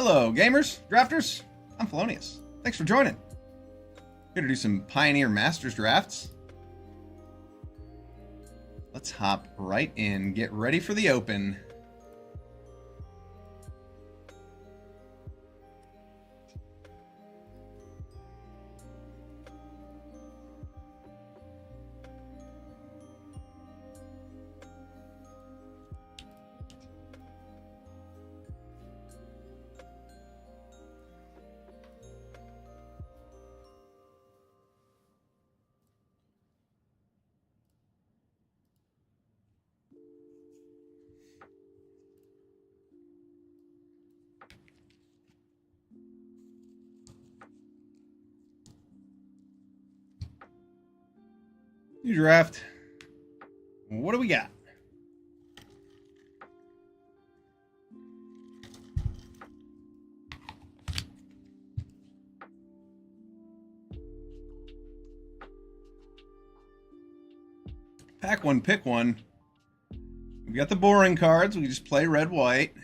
Hello, gamers, drafters. I'm Felonyus. Thanks for joining. Here to do some Pioneer Masters drafts. Let's hop right in. Get ready for the open. New draft. What do we got? Pack one, pick one. We got the boring cards. We just play red, white.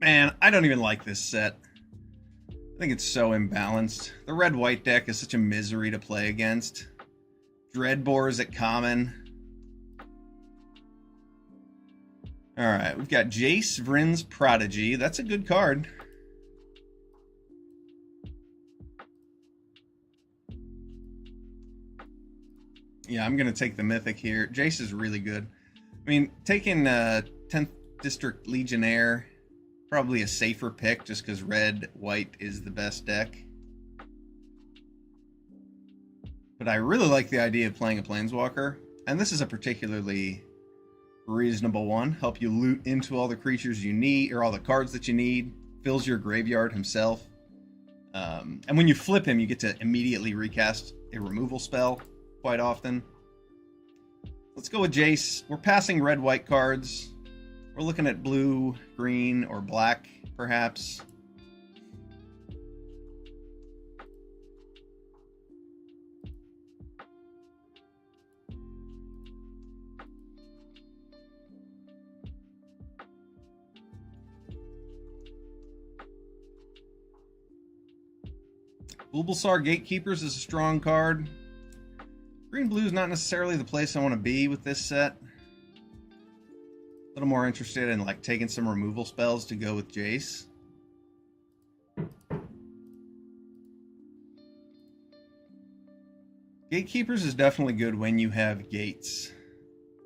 Man, I don't even like this set. I think it's so imbalanced. The red, white deck is such a misery to play against. Dreadbores at common. Alright, we've got Jace Vryn's Prodigy. That's a good card. Yeah, I'm going to take the Mythic here. Jace is really good. I mean, taking 10th District Legionnaire, probably a safer pick just because red, white is the best deck. But I really like the idea of playing a Planeswalker, and this is a particularly reasonable one. Help you loot into all the creatures you need, or all the cards that you need. Fills your graveyard himself. And when you flip him, you get to immediately recast a removal spell quite often. Let's go with Jace. We're passing red-white cards. We're looking at blue, green, or black, perhaps. Bulbasaur Gatekeepers is a strong card. Green-blue is not necessarily the place I want to be with this set. A little more interested in like taking some removal spells to go with Jace. Gatekeepers is definitely good when you have gates.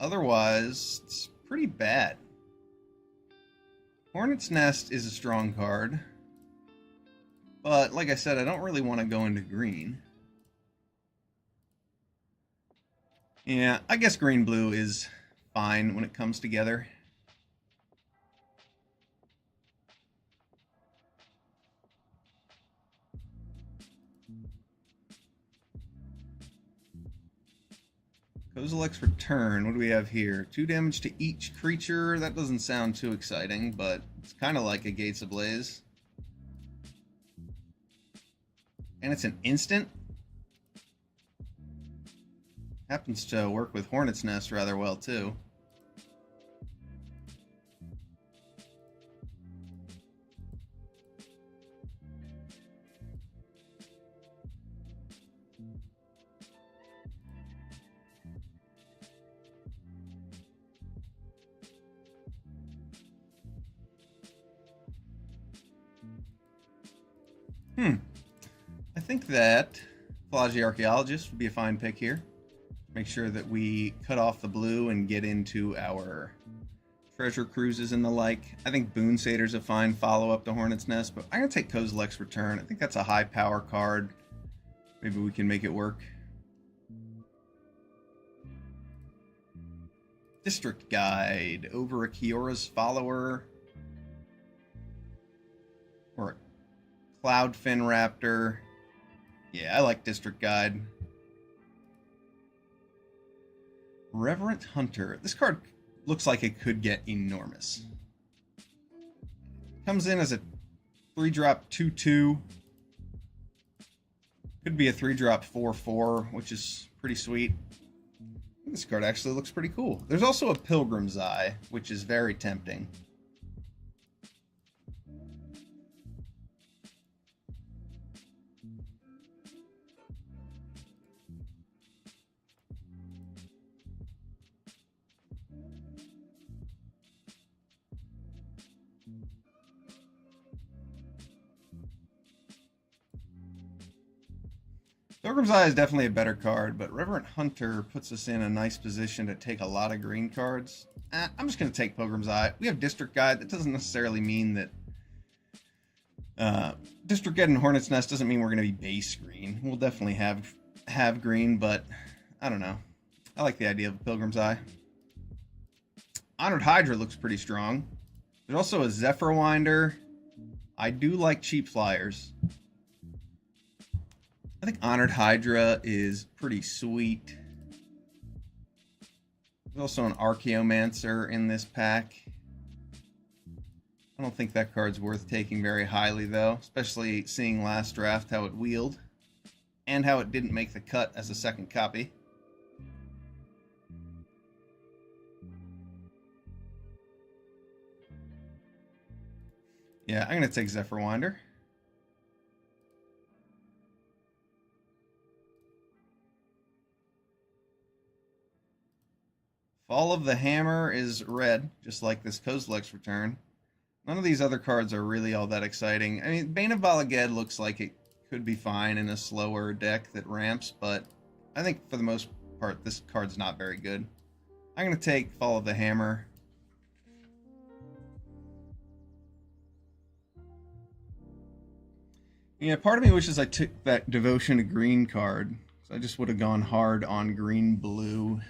Otherwise, it's pretty bad. Hornet's Nest is a strong card. But, like I said, I don't really want to go into green. Yeah, I guess green-blue is fine when it comes together. Kozilek's Return. What do we have here? 2 damage to each creature. That doesn't sound too exciting, but it's kind of like a Gates Ablaze. And it's an instant. Happens to work with Hornet's Nest rather well, too. I think that Pelagic Archaeologist would be a fine pick here. Make sure that we cut off the blue and get into our treasure cruises and the like. I think Boon Satyr's a fine follow-up to Hornet's Nest, but I'm going to take Kozilek's Return. I think that's a high power card. Maybe we can make it work. District Guide. Over a Kiora's Follower. Or Cloudfin Raptor. Yeah, I like District Guide. Reverent Hunter. This card looks like it could get enormous. Comes in as a 3-drop 2/2. Could be a 3-drop 4/4, which is pretty sweet. This card actually looks pretty cool. There's also a Pilgrim's Eye, which is very tempting. Pilgrim's Eye is definitely a better card, but Reverent Hunter puts us in a nice position to take a lot of green cards. I'm just going to take Pilgrim's Eye. We have District Guide. That doesn't necessarily mean that... District Guide and Hornet's Nest doesn't mean we're going to be base green. We'll definitely have green, but I don't know. I like the idea of Pilgrim's Eye. Honored Hydra looks pretty strong. There's also a Zephyr Winder. I do like cheap flyers. I think Honored Hydra is pretty sweet. There's also an Archaeomancer in this pack. I don't think that card's worth taking very highly, though, especially seeing last draft how it wheeled and how it didn't make the cut as a second copy. Yeah, I'm going to take Zephyr Winder. Fall of the Hammer is red, just like this Kozilek's Return. None of these other cards are really all that exciting. I mean, Bane of Balaged looks like it could be fine in a slower deck that ramps, but I think for the most part, this card's not very good. I'm going to take Fall of the Hammer. Yeah, part of me wishes I took that Devotion to Green card, so I just would have gone hard on green-blue.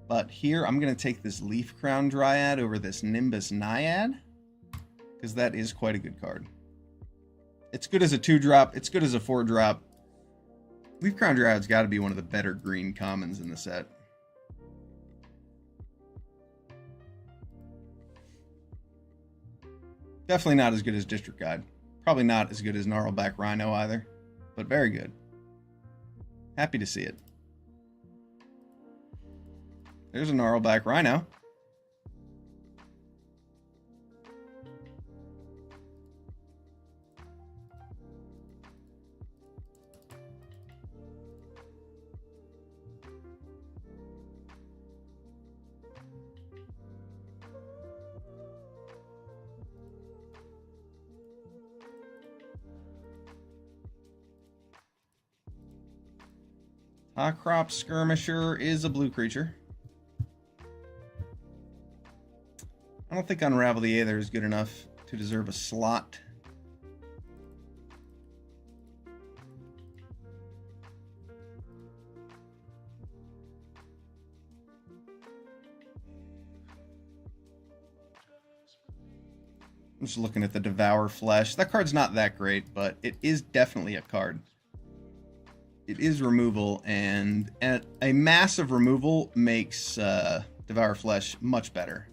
But here, I'm going to take this Leaf Crown Dryad over this Nimbus Naiad, because that is quite a good card. It's good as a 2-drop. It's good as a 4-drop. Leaf Crown Dryad's got to be one of the better green commons in the set. Definitely not as good as District Guide. Probably not as good as Gnarlback Rhino either, but very good. Happy to see it. There's a Gnarlback Rhino. Crop Skirmisher is a blue creature. I don't think Unravel the Aether is good enough to deserve a slot. I'm just looking at the Devour Flesh. That card's not that great, but it is definitely a card. It is removal, and a massive removal makes Devour Flesh much better.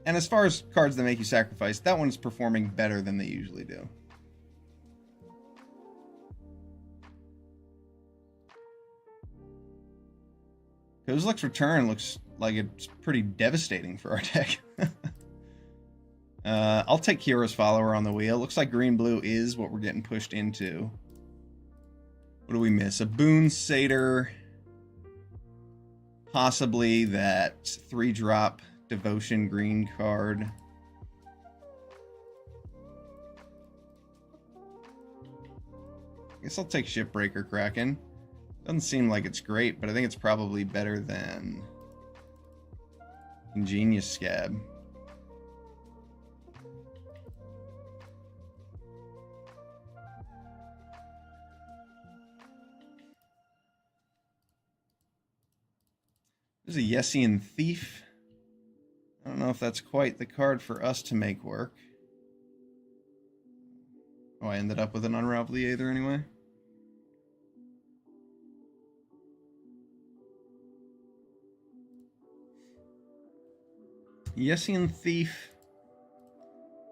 And as far as cards that make you sacrifice, that one's performing better than they usually do. Kozilek's Return looks like it's pretty devastating for our deck. I'll take Hero's Follower on the wheel. Looks like green-blue is what we're getting pushed into. What do we miss? A Boon Satyr. Possibly that 3-drop Devotion green card. I guess I'll take Shipbreaker Kraken. Doesn't seem like it's great, but I think it's probably better than Ingenious Scab. There's a Yessian Thief. I don't know if that's quite the card for us to make work. Oh, I ended up with an Unravel the Aether anyway. Yessian Thief,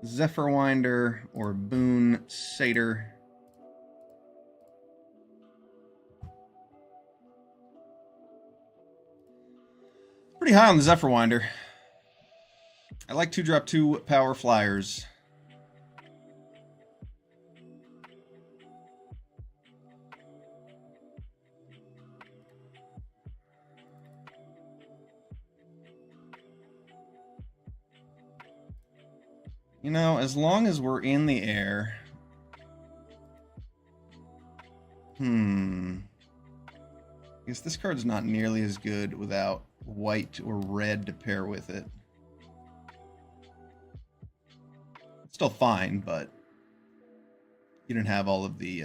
Zephyr Winder, or Boon Satyr. Pretty high on the Zephyr Winder. I like 2-drop 2 power flyers. You know, as long as we're in the air, I guess this card's not nearly as good without white or red to pair with it. It's still fine, but you don't have all of the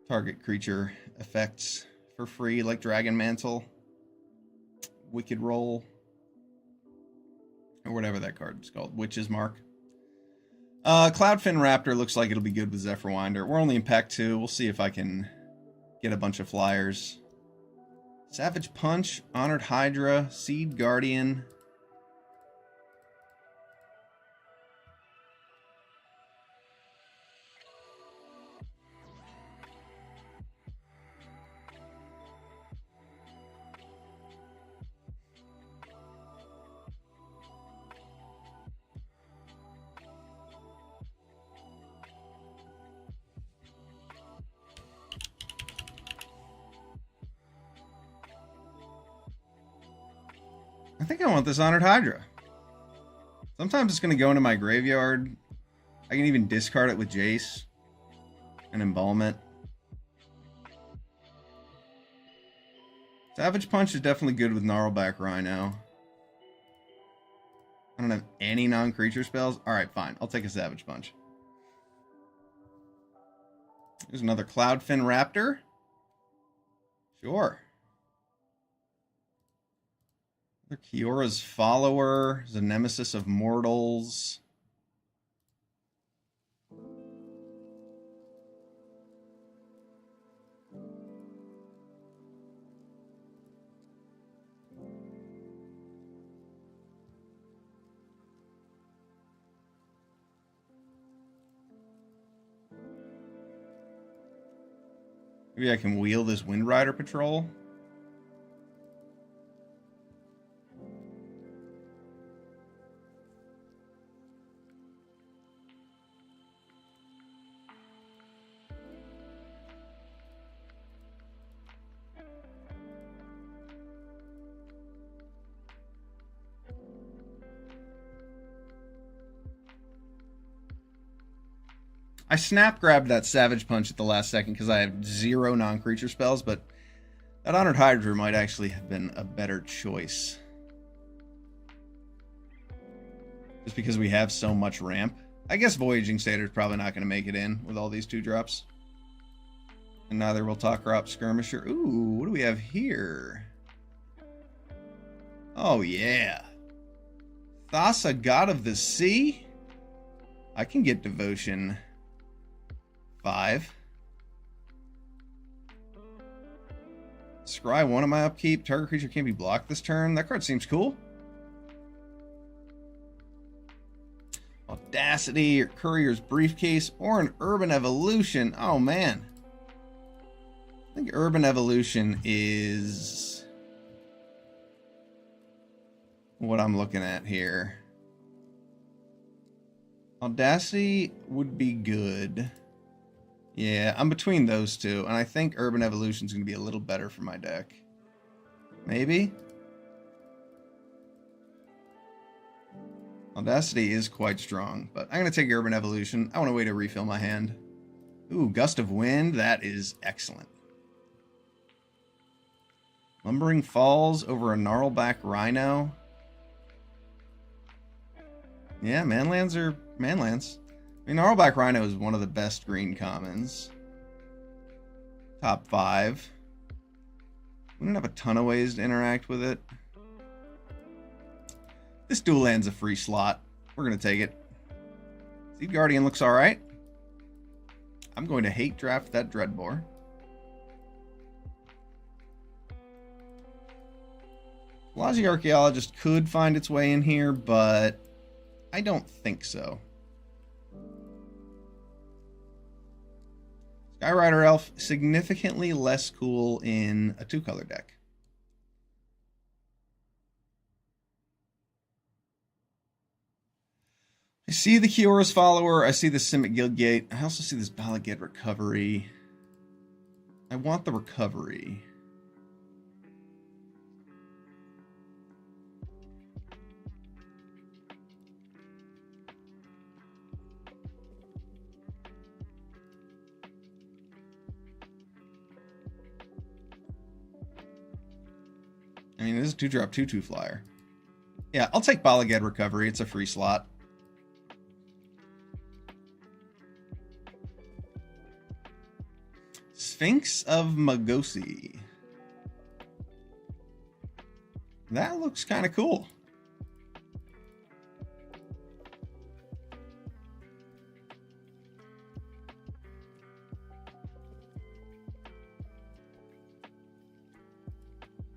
target creature effects for free, like Dragon Mantle, Wicked Roll, or whatever that card's called, Witch's Mark. Cloudfin Raptor looks like it'll be good with Zephyrwinder. We're only in pack 2. We'll see if I can get a bunch of flyers. Savage Punch, Honored Hydra, Seed Guardian. I think I want this Honored Hydra. Sometimes it's going to go into my graveyard. I can even discard it with Jace and Embalm it. Savage Punch is definitely good with Gnarlback Rhino. I don't have any non-creature spells. Alright, fine. I'll take a Savage Punch. There's another Cloudfin Raptor. Sure. Kiora's Follower, the Nemesis of Mortals. Maybe I can wheel this Windrider Patrol. I snap grabbed that Savage Punch at the last second because I have 0 non-creature spells, but that Honored Hydra might actually have been a better choice. Just because we have so much ramp. I guess Voyaging Satyr is probably not going to make it in with all these 2-drops. And neither will Talkrop Skirmisher. Ooh, what do we have here? Oh, yeah. Thassa, God of the Sea? I can get Devotion 5. Scry 1 of my upkeep. Target creature can't be blocked this turn. That card seems cool. Audacity or Courier's Briefcase or an Urban Evolution. Oh, man. I think Urban Evolution is what I'm looking at here. Audacity would be good. Yeah, I'm between those two, and I think Urban Evolution is going to be a little better for my deck. Maybe? Audacity is quite strong, but I'm going to take Urban Evolution. I want to wait to refill my hand. Ooh, Gust of Wind. That is excellent. Lumbering Falls over a Gnarlback Rhino. Yeah, manlands are manlands. I mean, Gnarlback Rhino is one of the best green commons. Top 5. We don't have a ton of ways to interact with it. This dual land's a free slot. We're going to take it. Seed Guardian looks alright. I'm going to hate draft that Dreadbore. Logi Archaeologist could find its way in here, but I don't think so. Skyrider Elf, significantly less cool in a 2-color deck. I see the Kiora's Follower. I see the Simic Guildgate. I also see this Bala Ged Recovery. I want the recovery. mean, it is a 2-drop 2/2 flyer. Yeah, I'll take Bala Ged Recovery. It's a free slot. Sphinx of Magosi. That looks kind of cool.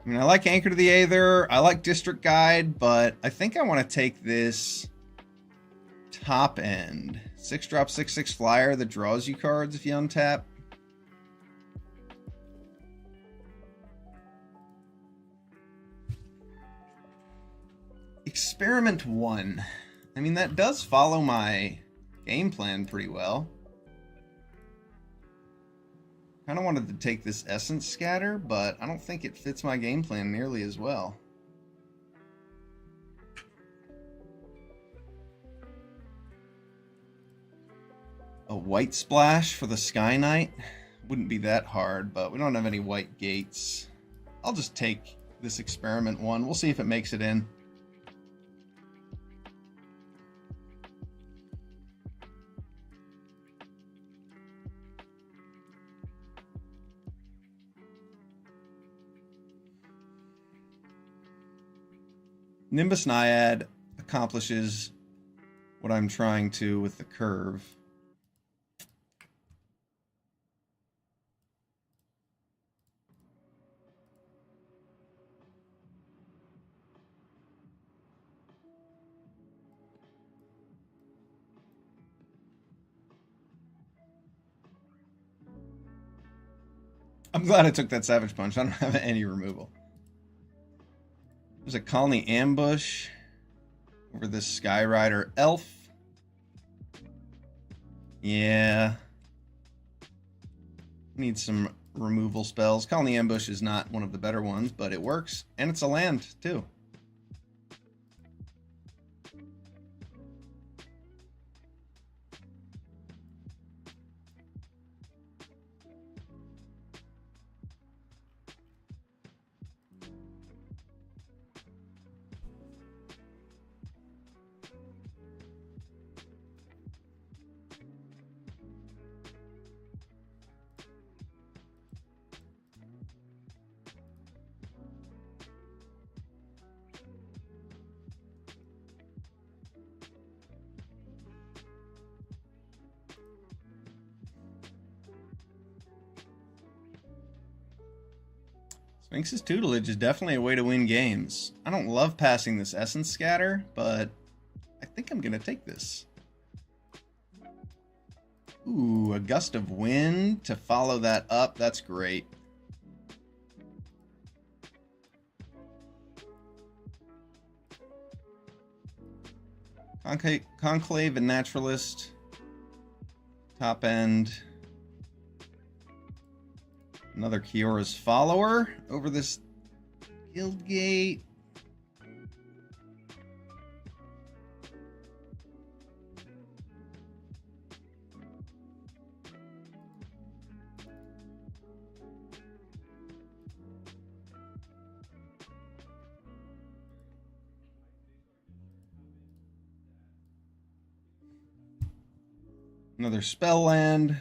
I mean, I like Anchor to the Aether. I like District Guide, but I think I want to take this top end. 6-drop 6/6 flyer that draws you cards if you untap. Experiment 1. I mean, that does follow my game plan pretty well. Kind of wanted to take this Essence Scatter, but I don't think it fits my game plan nearly as well. A White Splash for the Sky Knight wouldn't be that hard, but we don't have any white gates. I'll just take this Experiment 1. We'll see if it makes it in. Nimbus Naiad accomplishes what I'm trying to with the curve. I'm glad I took that Savage Punch. I don't have any removal. There's a Colony Ambush over this Skyrider Elf. Yeah. Need some removal spells. Colony Ambush is not one of the better ones, but it works. And it's a land, too. Sphinx's Tutelage is definitely a way to win games. I don't love passing this Essence Scatter, but I think I'm going to take this. Ooh, a Gust of Wind to follow that up. That's great. Conclave and Naturalist. Top end. Another Kiora's Follower over this Guildgate. Another Spell Land.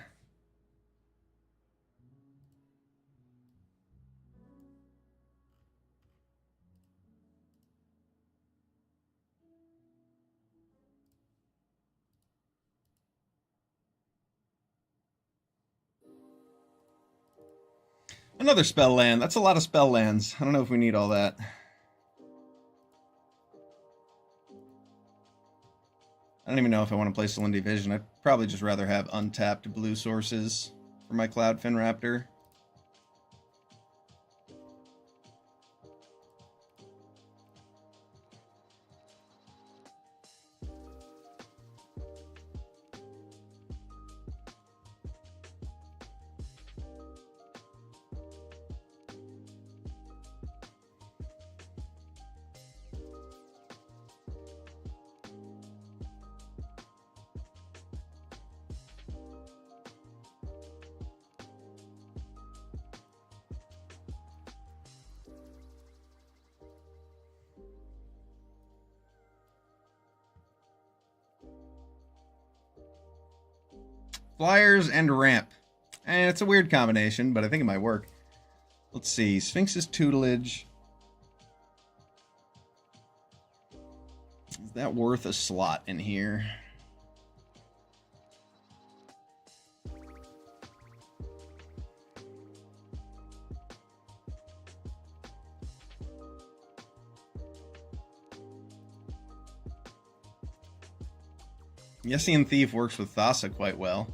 Another spell land. That's a lot of spell lands. I don't know if we need all that. I don't even know if I want to play Celindy Vision. I'd probably just rather have untapped blue sources for my Cloudfin Raptor. Flyers and ramp. And it's a weird combination, but I think it might work. Let's see. Sphinx's tutelage. Is that worth a slot in here? Yessian Thief works with Thassa quite well.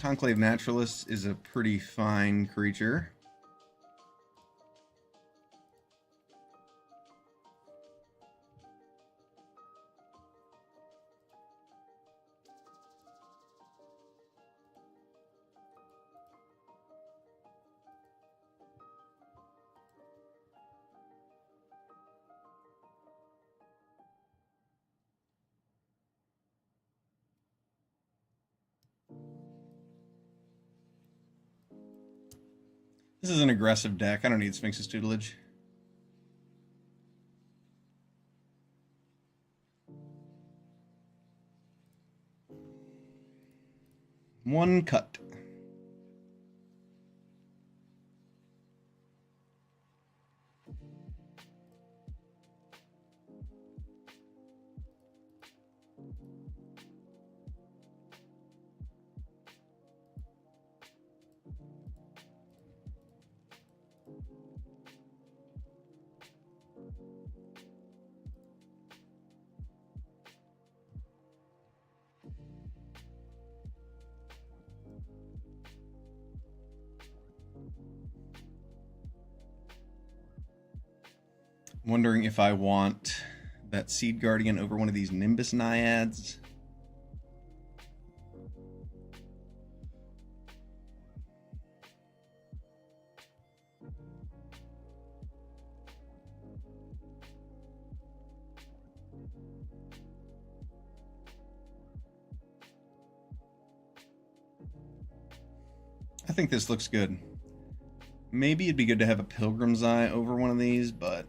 Conclave Naturalist is a pretty fine creature. This is an aggressive deck. I don't need Sphinx's tutelage. One cut. Wondering if I want that Seed Guardian over one of these Nimbus Naiads. I think this looks good. Maybe it'd be good to have a Pilgrim's Eye over one of these, but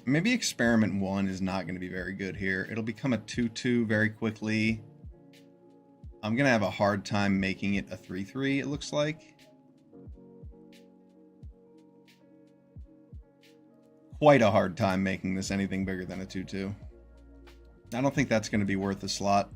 maybe Experiment 1 is not going to be very good here. It'll become a 2-2 very quickly. I'm going to have a hard time making it a 3-3, it looks like. Quite a hard time making this anything bigger than a 2-2. I don't think that's going to be worth a slot.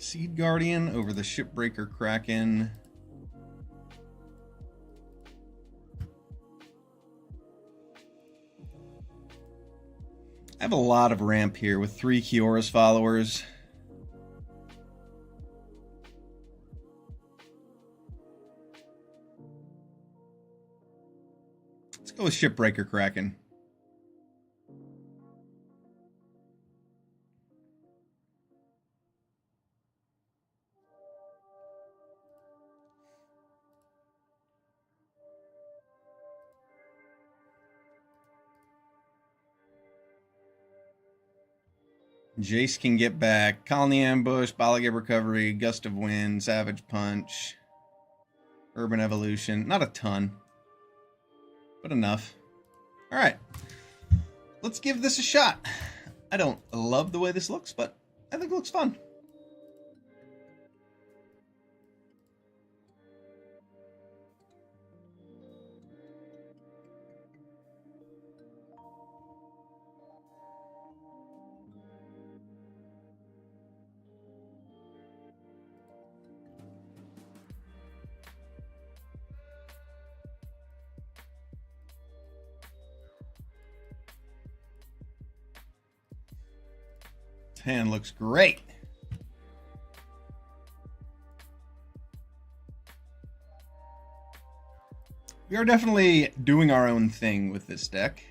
Seed Guardian over the Shipbreaker Kraken. I have a lot of ramp here with 3 Kiora's followers. Let's go with Shipbreaker Kraken. Jace can get back. Colony Ambush, Balagib Recovery, Gust of Wind, Savage Punch, Urban Evolution. Not a ton, but enough. All right, let's give this a shot. I don't love the way this looks, but I think it looks fun. Hand looks great. We are definitely doing our own thing with this deck.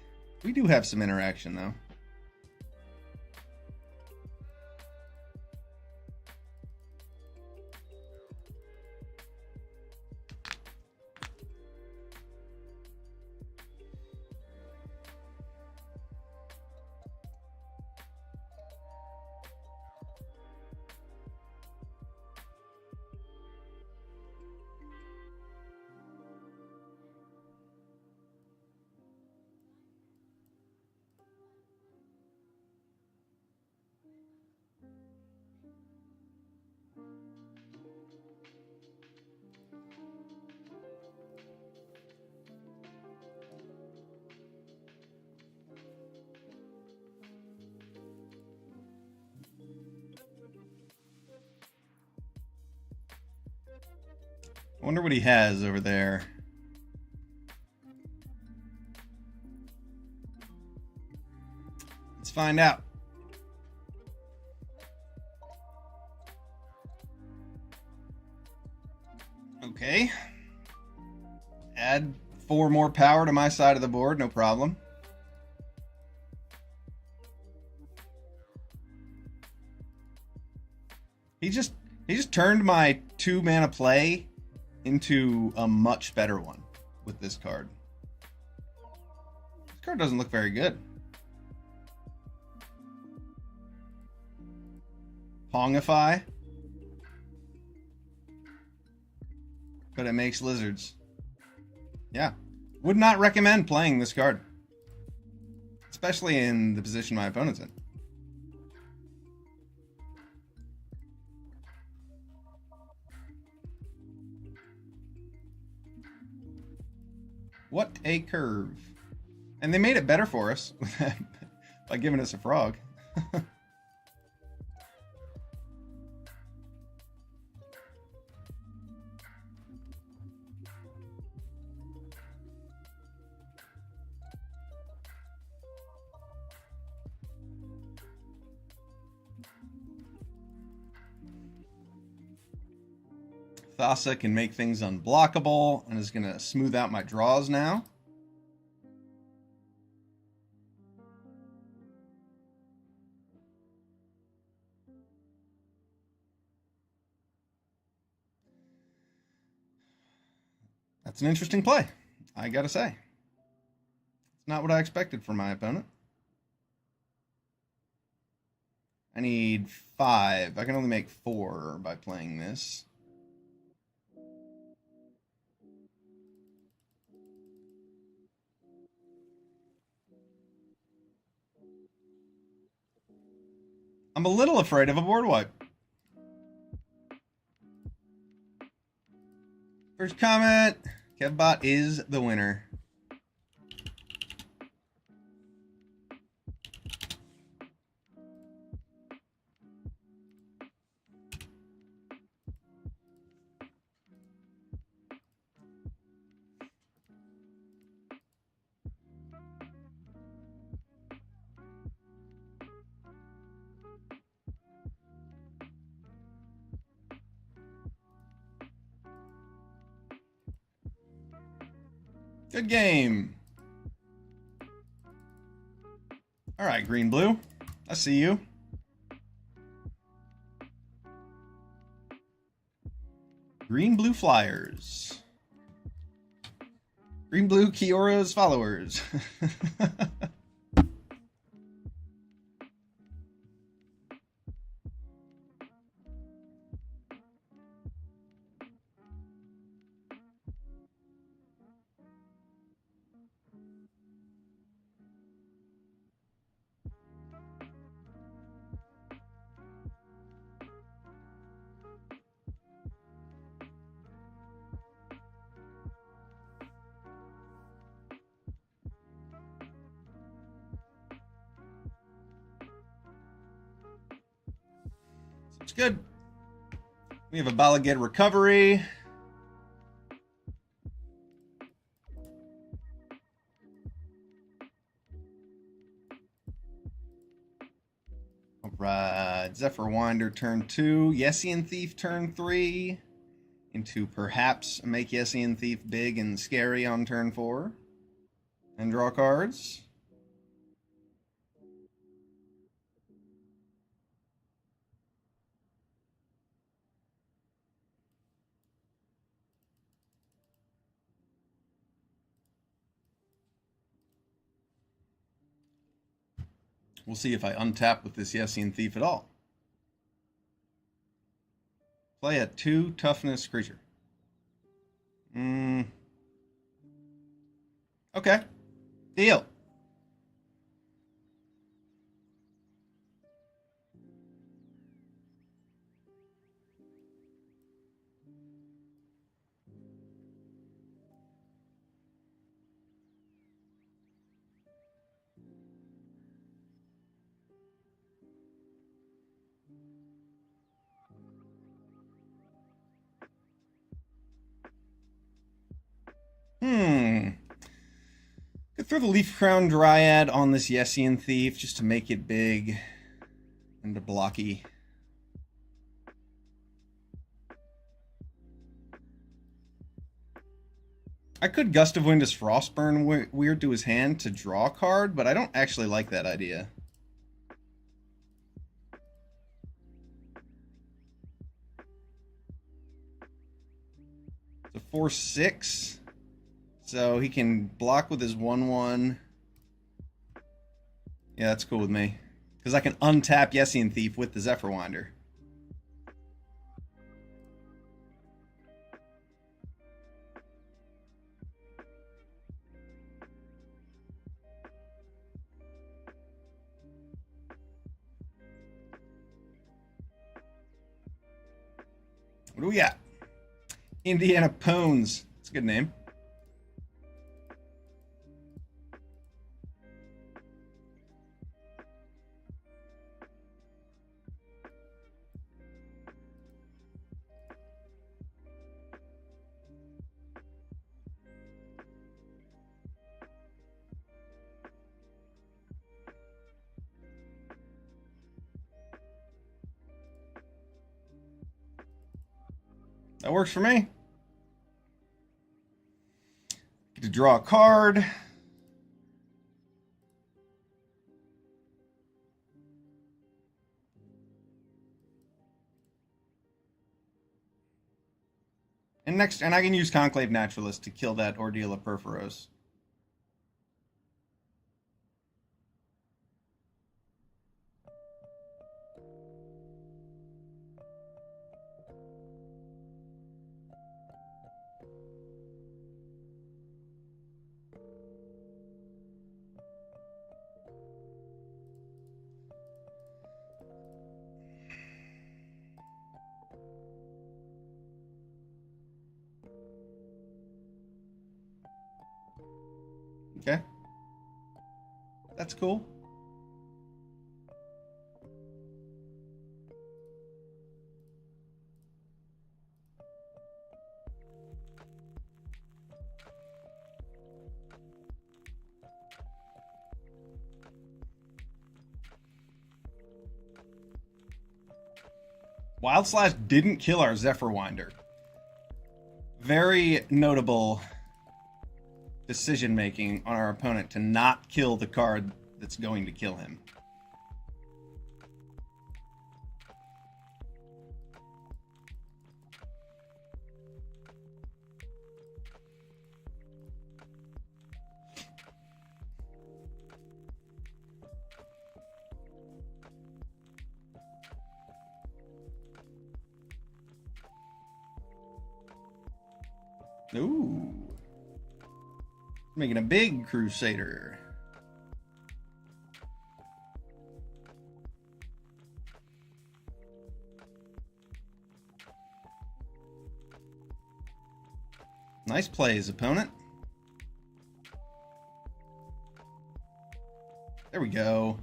We do have some interaction, though. I wonder what he has over there. Let's find out. Okay. Add 4 more power to my side of the board, no problem. He just turned my 2 mana play into a much better one with this card. This card doesn't look very good. Pongify. But it makes lizards. Yeah. Would not recommend playing this card. Especially in the position my opponent's in. What a curve. And they made it better for us by giving us a frog. Thassa can make things unblockable and is going to smooth out my draws now. That's an interesting play, I gotta say. It's not what I expected from my opponent. I need 5. I can only make 4 by playing this. I'm a little afraid of a board wipe. First comment, Kevbot is the winner. Good game. All right, green blue. I see you. Green blue flyers. Green blue Kiora's followers. It's good. We have a Balaged recovery. All right, Zephyr Winder turn 2, Yessian Thief turn 3, into perhaps make Yessian Thief big and scary on turn 4, and draw cards. We'll see if I untap with this Yessian Thief at all. Play a 2 toughness creature. Okay. Deal. Could throw the Leaf Crown Dryad on this Yessian Thief just to make it big and blocky. I could Gust of Wind as Frostburn Weird to his hand to draw a card, but I don't actually like that idea. It's a 4/6. So he can block with his 1/1. Yeah, that's cool with me. Because I can untap Yessian Thief with the Zephyrwinder. What do we got? Indiana Pones. That's a good name. That works for me. Get to draw a card. And I can use Conclave Naturalist to kill that Ordeal of Perforos. Okay. That's cool. Wild Slash didn't kill our Zephyrwinder. Very notable decision making on our opponent to not kill the card that's going to kill him. Ooh. Making a big Crusader. Nice plays, opponent. There we go.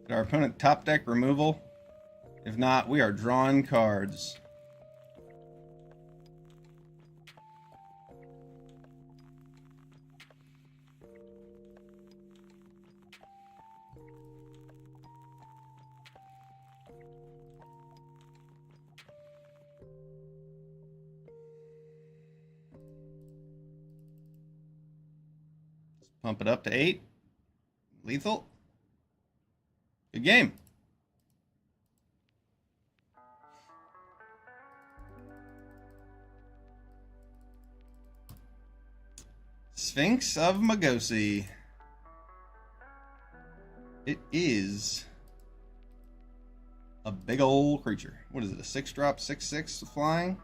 Did our opponent top deck removal? If not, we are drawing cards. Pump it up to 8. Lethal. Good game. Sphinx of Magosi. It is a big old creature. What is it? A 6-drop, 6/6 flying?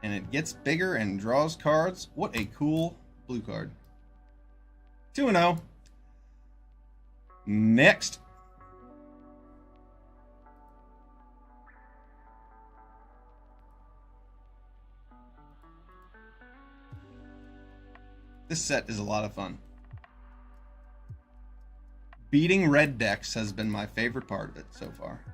And it gets bigger and draws cards. What a cool blue card. 2-0. Next. This set is a lot of fun. Beating red decks has been my favorite part of it so far.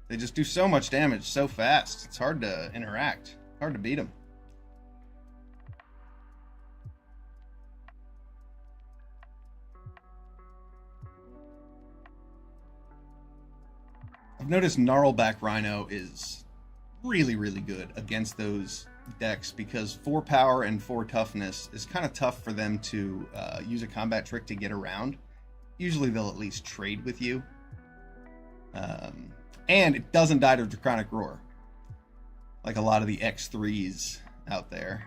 They just do so much damage so fast. It's hard to interact. Hard to beat them. I've noticed Gnarlback Rhino is really, really good against those decks because 4 power and 4 toughness is kind of tough for them to use a combat trick to get around. Usually they'll at least trade with you. And it doesn't die to Draconic Roar, like a lot of the X3s out there.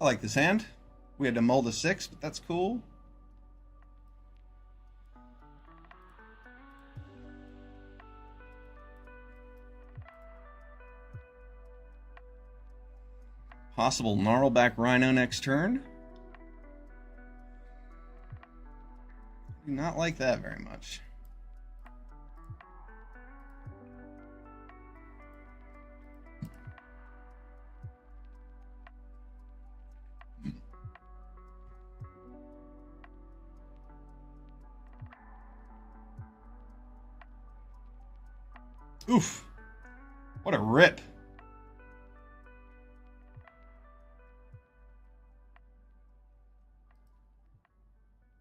I like this hand. We had to mold a 6, but that's cool. Possible Gnarlback Rhino next turn. Do not like that very much. Oof. What a rip.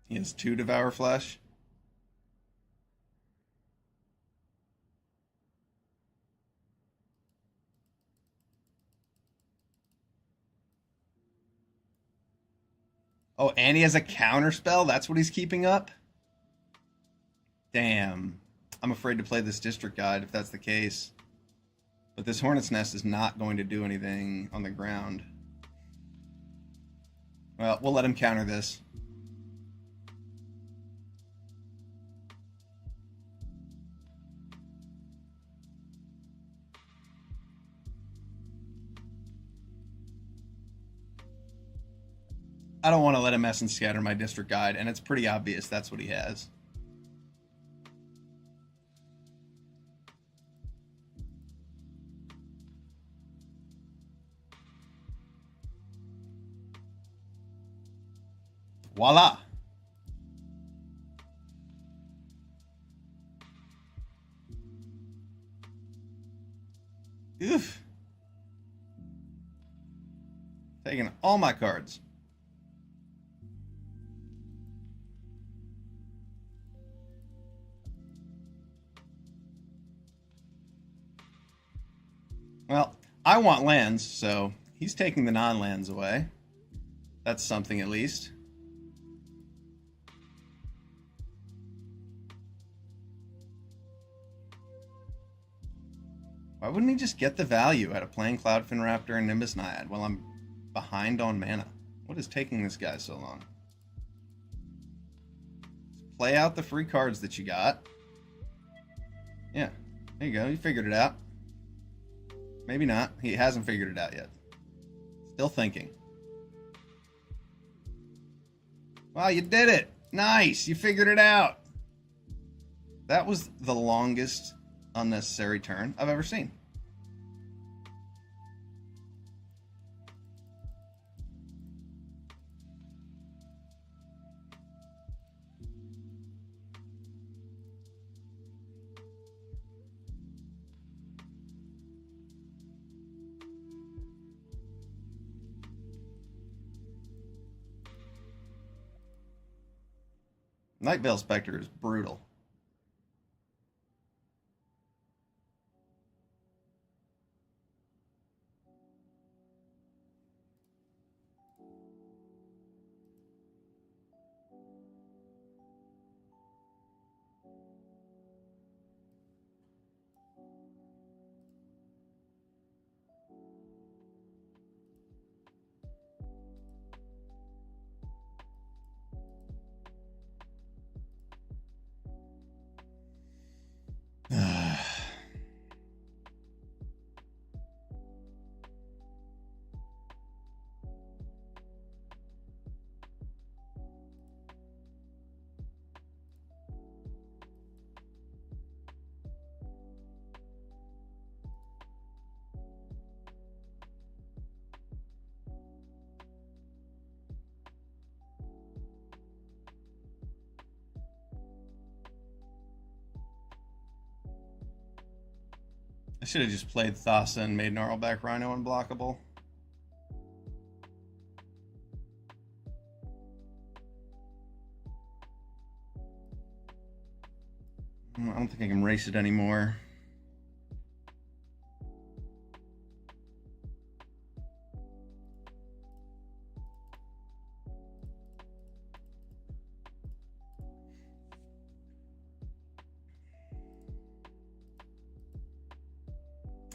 He has 2 Devour Flesh. Oh, and he has a counter spell? That's what he's keeping up? Damn. I'm afraid to play this District Guide if that's the case. But this Hornet's Nest is not going to do anything on the ground. Well, we'll let him counter this. I don't want to let him mess and scatter my District Guide, and it's pretty obvious that's what he has. Voila! Oof. Taking all my cards. Well, I want lands, so he's taking the non-lands away. That's something at least. Why wouldn't he just get the value out of playing Cloudfin Raptor and Nimbus Naiad while I'm behind on mana? What is taking this guy so long? Just play out the free cards that you got. Yeah, there you go. You figured it out. Maybe not. He hasn't figured it out yet. Still thinking. Wow, you did it! Nice! You figured it out! That was the longest unnecessary turn I've ever seen. Night Veil Spectre is brutal. I should have just played Thassa and made Gnarlback Rhino unblockable. I don't think I can race it anymore.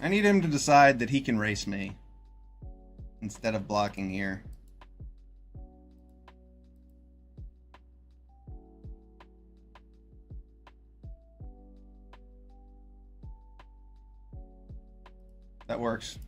I need him to decide that he can race me instead of blocking here. That works.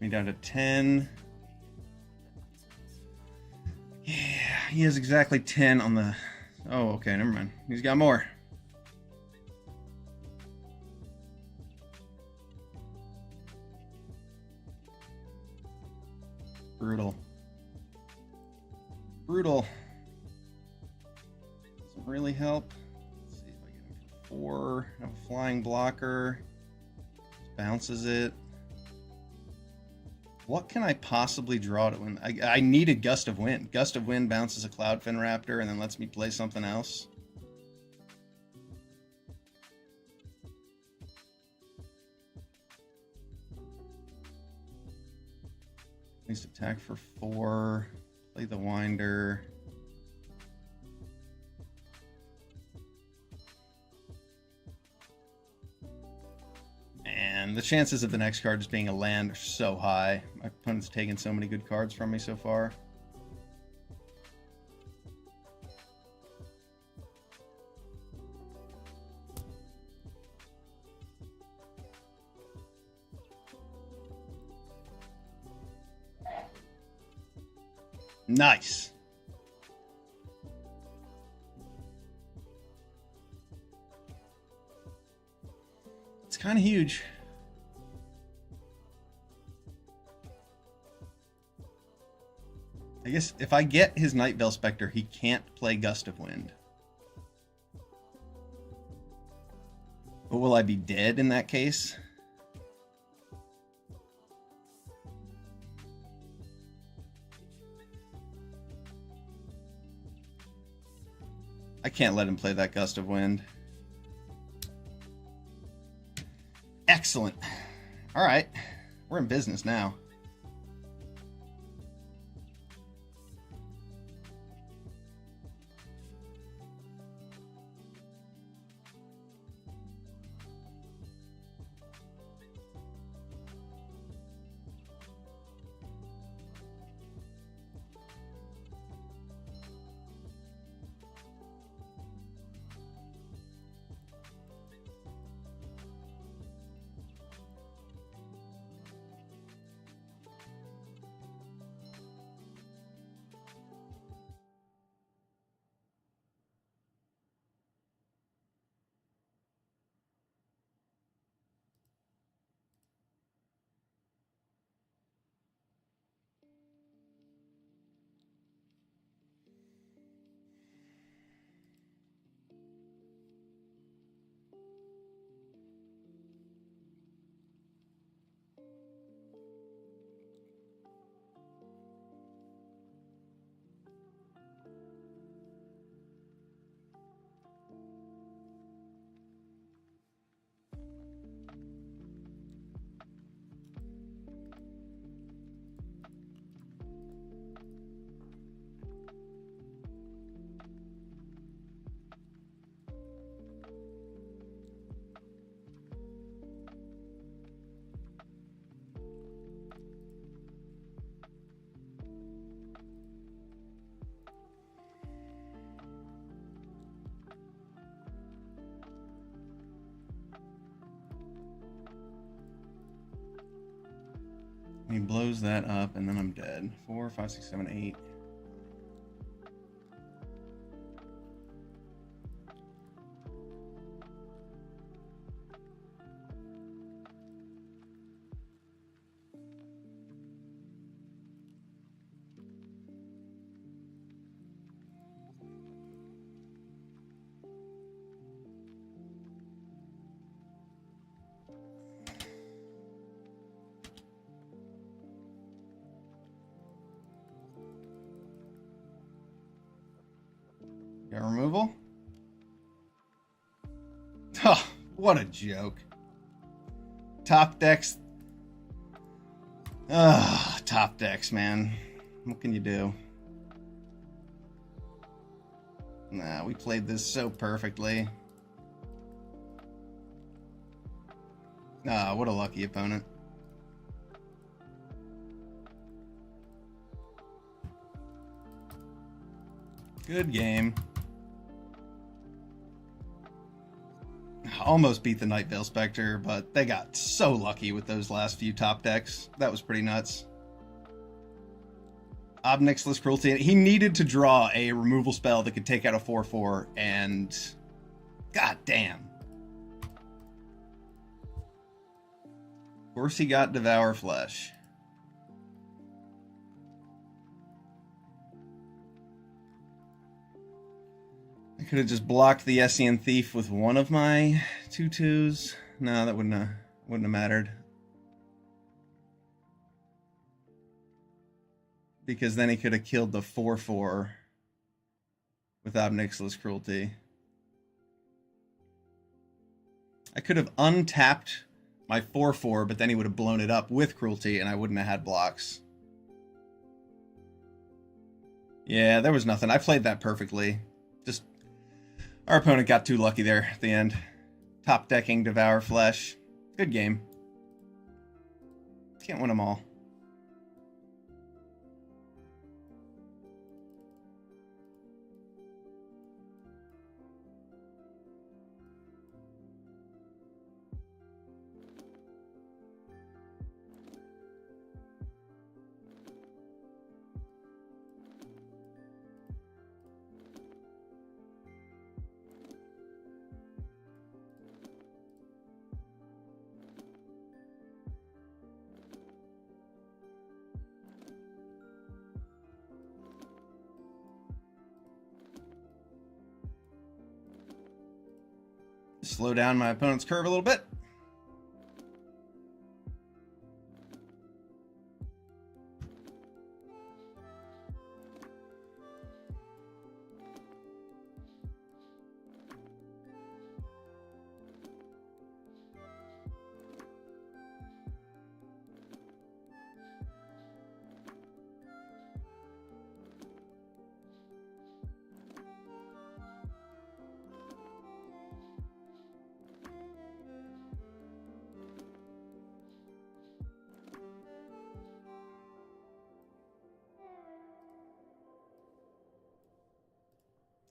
Me down to 10. Yeah, he has exactly 10 on the... Oh, okay, never mind. He's got more. Brutal. Brutal. Doesn't really help. Let's see if I get him for 4. I have a flying blocker. Just bounces it. What can I possibly draw to win? I need a Gust of Wind. Gust of Wind bounces a Cloudfin Raptor and then lets me play something else. At least attack for 4. Play the Winder. And the chances of the next card just being a land are so high. My opponent's taken so many good cards from me so far. Nice. It's kind of huge. I guess if I get his Night Veil Spectre, he can't play Gust of Wind. But will I be dead in that case? I can't let him play that Gust of Wind. Excellent. All right. We're in business now. He blows that up, and then I'm dead. 4, 5, 6, 7, 8. Got removal? Oh, what a joke. Top decks. Top decks, man. What can you do? Nah, we played this so perfectly. What a lucky opponent. Good game. Almost beat the Night Veil Spectre, but they got so lucky with those last few top decks. That was pretty nuts. Obnixilis Cruelty. He needed to draw a removal spell that could take out a 4/4, and god damn. Of course he got Devour Flesh. I could have just blocked the Essien Thief with one of my 2/2s. No, that wouldn't have mattered. Because then he could have killed the 4/4 with Obnixilis Cruelty. I could have untapped my 4/4, but then he would have blown it up with Cruelty, and I wouldn't have had blocks. Yeah, there was nothing. I played that perfectly. Just our opponent got too lucky there at the end. Top decking Devour Flesh. Good game. Can't win them all. Slow down my opponent's curve a little bit.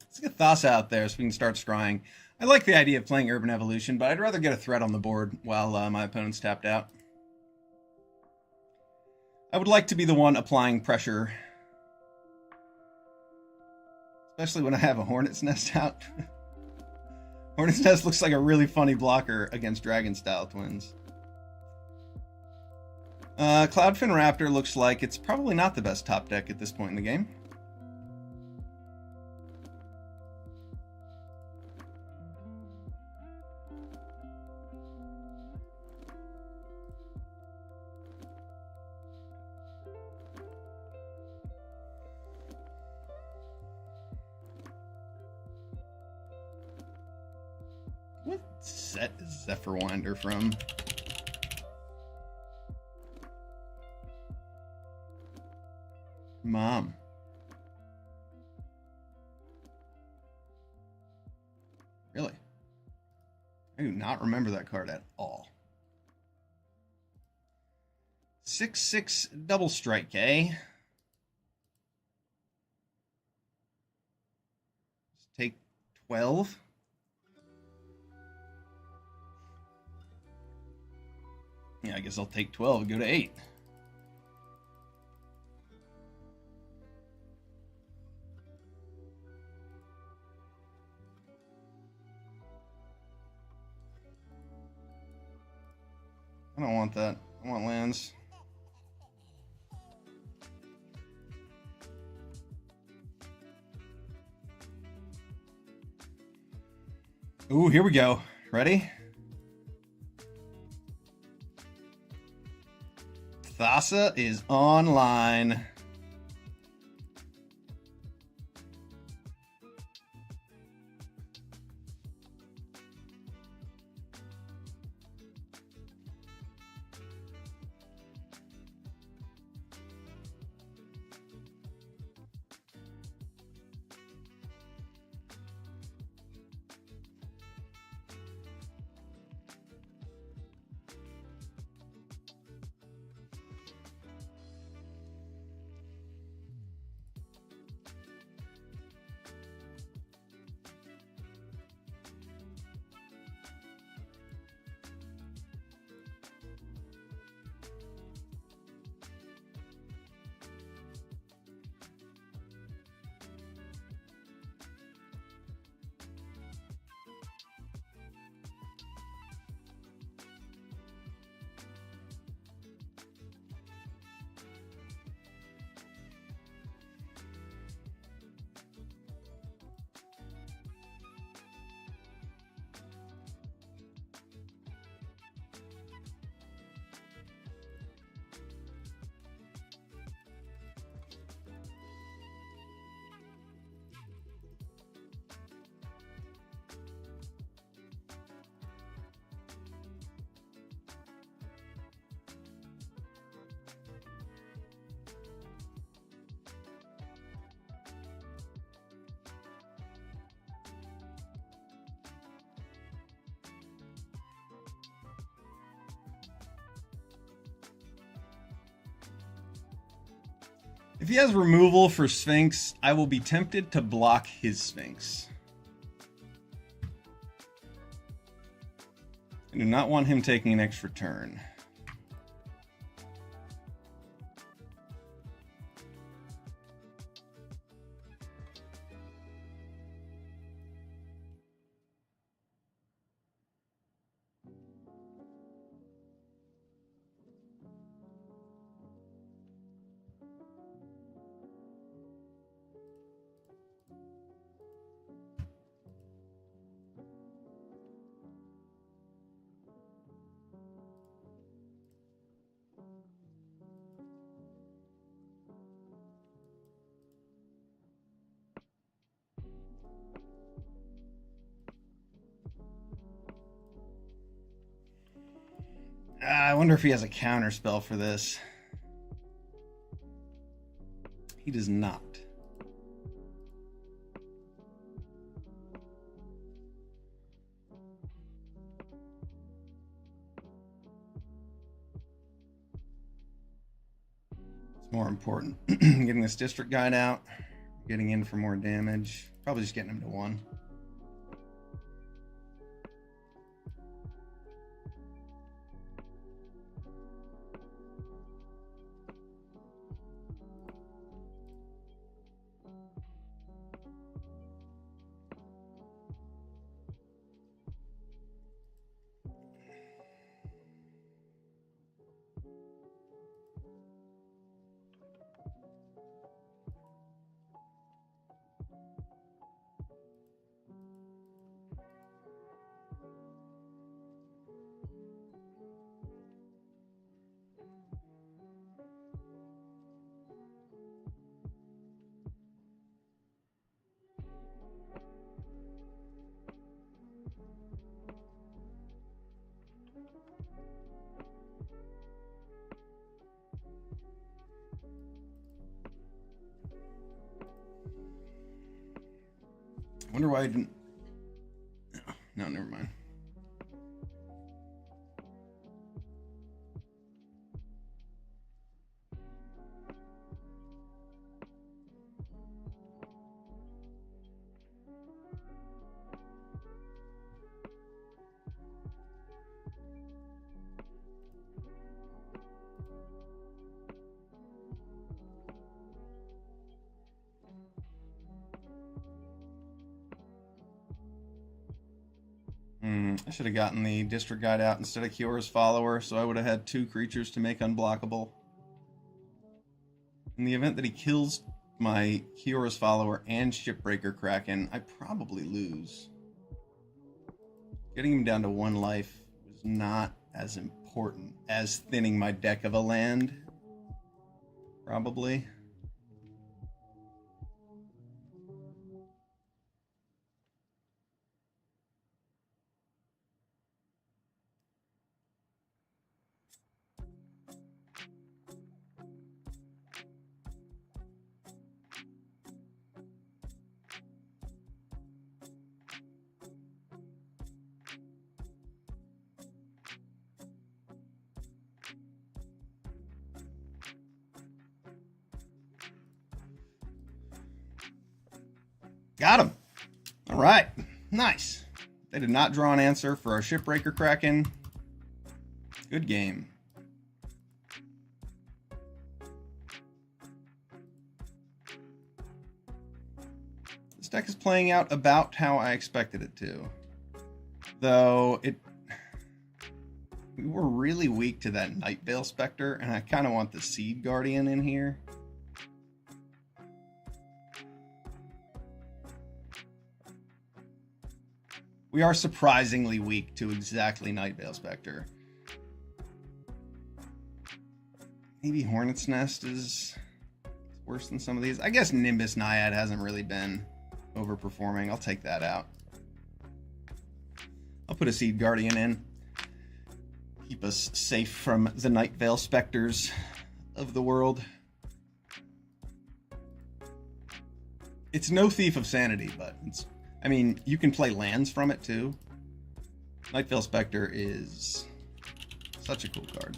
Let's get Thassa out there so we can start scrying. I like the idea of playing Urban Evolution, but I'd rather get a threat on the board while my opponent's tapped out. I would like to be the one applying pressure. Especially when I have a Hornet's Nest out. Hornet's Nest looks like a really funny blocker against Dragon-style twins. Cloudfin Raptor looks like it's probably not the best top deck at this point in the game. What set is Zephyrwinder from? Mom. Really? I do not remember that card at all. 6/6 double strike, eh? Let's take 12. Yeah, I guess I'll take 12 and go to 8. I don't want that. I want lands. Ooh, here we go. Ready? Thassa is online. If he has removal for Sphinx, I will be tempted to block his Sphinx. I do not want him taking an extra turn. I wonder if he has a counter spell for this. He does not. It's more important getting this district guide out, getting in for more damage. Probably just getting him to 1. I wonder why I didn't... No, never mind. should have gotten the district guide out instead of Kyora's follower, so I would have had 2 creatures to make unblockable. In the event that he kills my Kyora's follower and Shipbreaker Kraken, I probably lose. Getting him down to 1 life was not as important as thinning my deck of a land. Probably. Got him. All right. Nice. They did not draw an answer for our Shipbreaker Kraken. Good game. This deck is playing out about how I expected it to. Though we were really weak to that Nightveil Spectre, and I kind of want the Seed Guardian in here. We are surprisingly weak to exactly Nightveil Spectre. Maybe Hornet's Nest is worse than some of these. I guess Nimbus Naiad hasn't really been overperforming. I'll take that out. I'll put a Seed Guardian in. Keep us safe from the Nightveil Spectres of the world. It's no Thief of Sanity, but it's... I mean, you can play lands from it, too. Nightveil Spectre is such a cool card.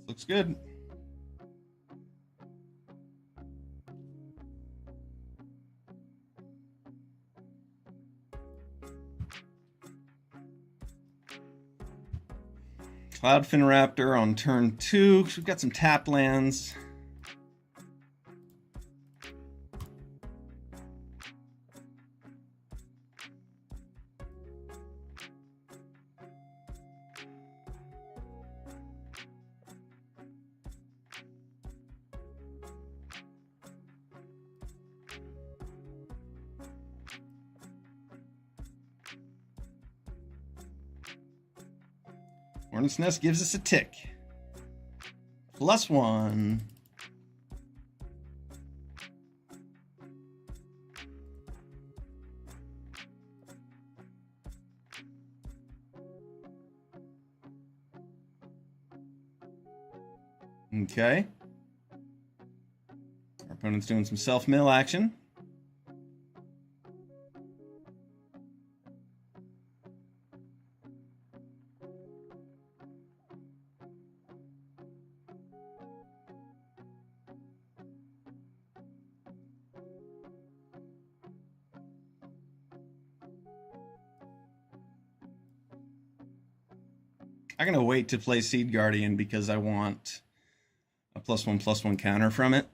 Looks good. Cloudfin Raptor on turn 2. We've got some tap lands. Hornet's Nest gives us a tick. +1. Okay. Our opponent's doing some self-mill action. I'm going to wait to play Seed Guardian because I want a +1/+1 counter from it.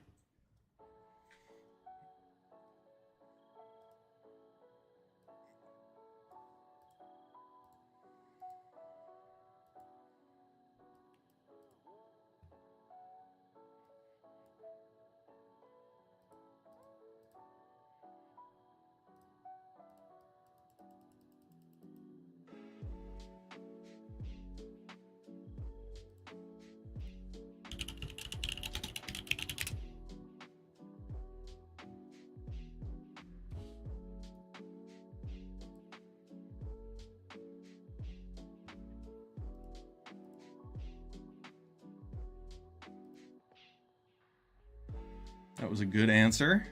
That was a good answer.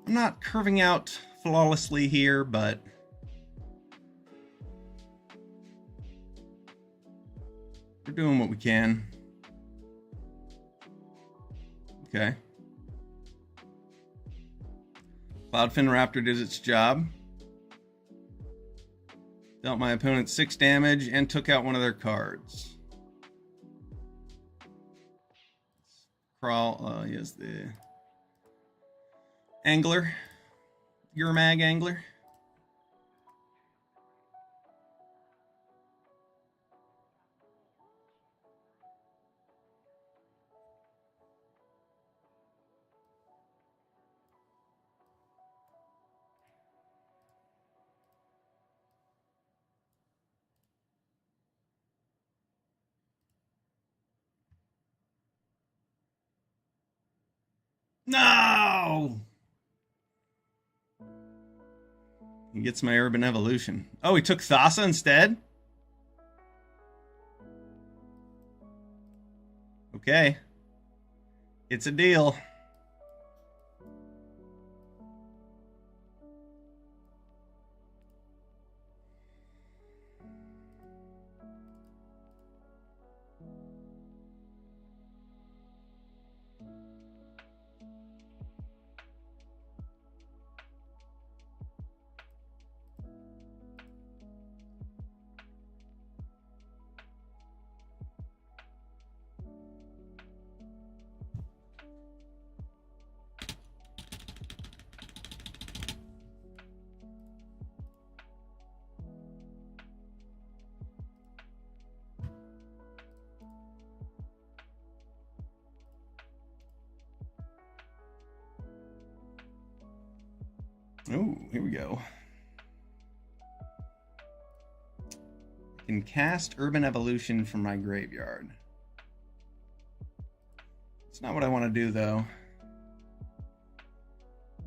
I'm not curving out flawlessly here, but we're doing what we can. Okay. Cloudfin Raptor did its job. Dealt my opponent 6 damage and took out one of their cards. Crawl, he has the Angler. Urmag Angler. No! He gets my Urban Evolution. Oh, he took Thassa instead? Okay. It's a deal. Oh, here we go. I can cast Urban Evolution from my graveyard. It's not what I want to do, though. I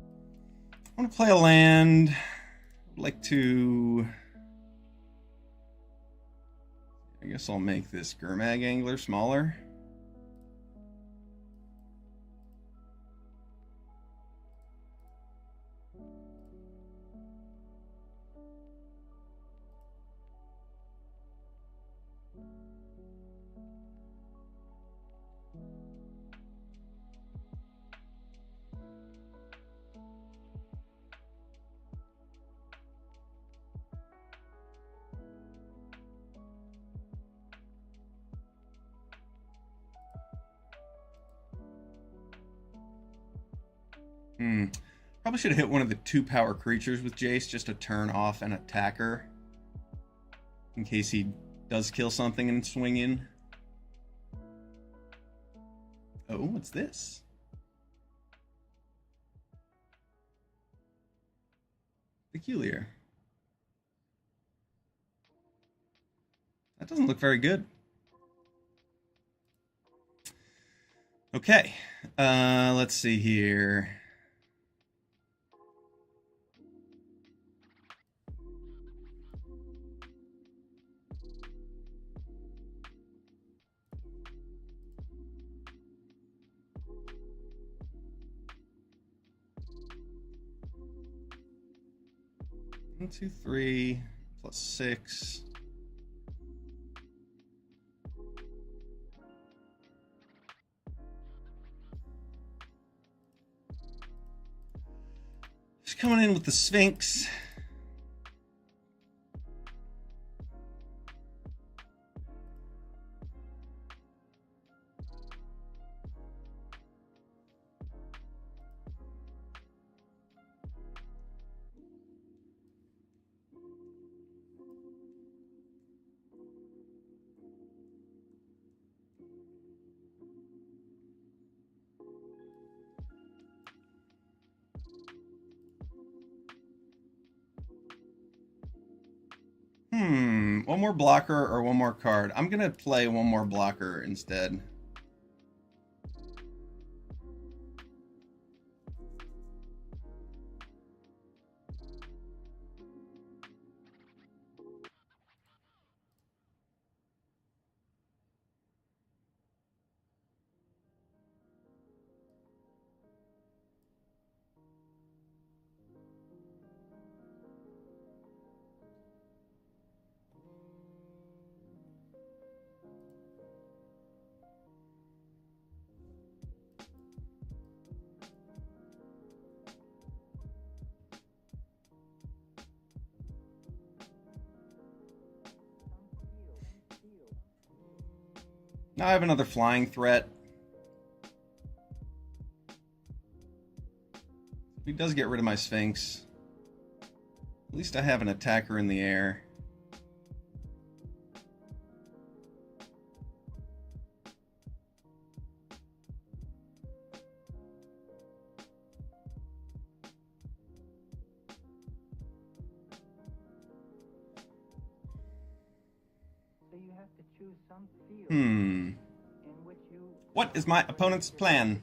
want to play a land. I'd like to... I guess I'll make this Gurmag Angler smaller. Probably should have hit one of the 2-power creatures with Jace just to turn off an attacker. In case he does kill something and swing in. Oh, what's this? Peculiar. That doesn't look very good. Okay. Let's see here. One, 2, 3, plus 6. Just coming in with the Sphinx. One more blocker or one more card? I'm going to play one more blocker instead. Now I have another flying threat. He does get rid of my Sphinx. At least I have an attacker in the air. What is my opponent's plan?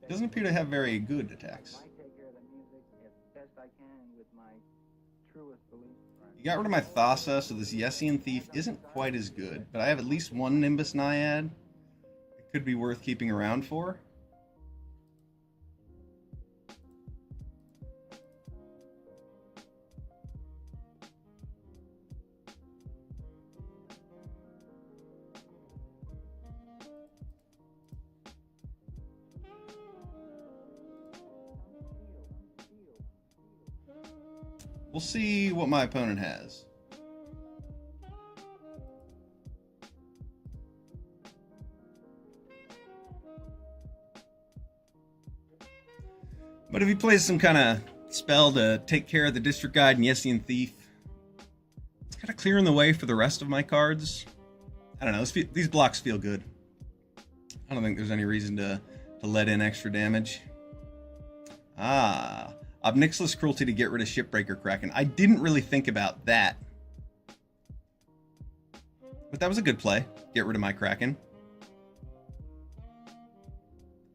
Doesn't appear to have very good attacks. You got rid of my Thassa, so this Yessian Thief isn't quite as good, but I have at least one Nimbus Naiad. It could be worth keeping around for. We'll see what my opponent has. But if he plays some kind of spell to take care of the District Guide and Yessian Thief, it's kind of clearing the way for the rest of my cards. I don't know, these blocks feel good. I don't think there's any reason to let in extra damage. Ah, Obnixilis Cruelty to get rid of Shipbreaker Kraken. I didn't really think about that. But that was a good play. Get rid of my Kraken.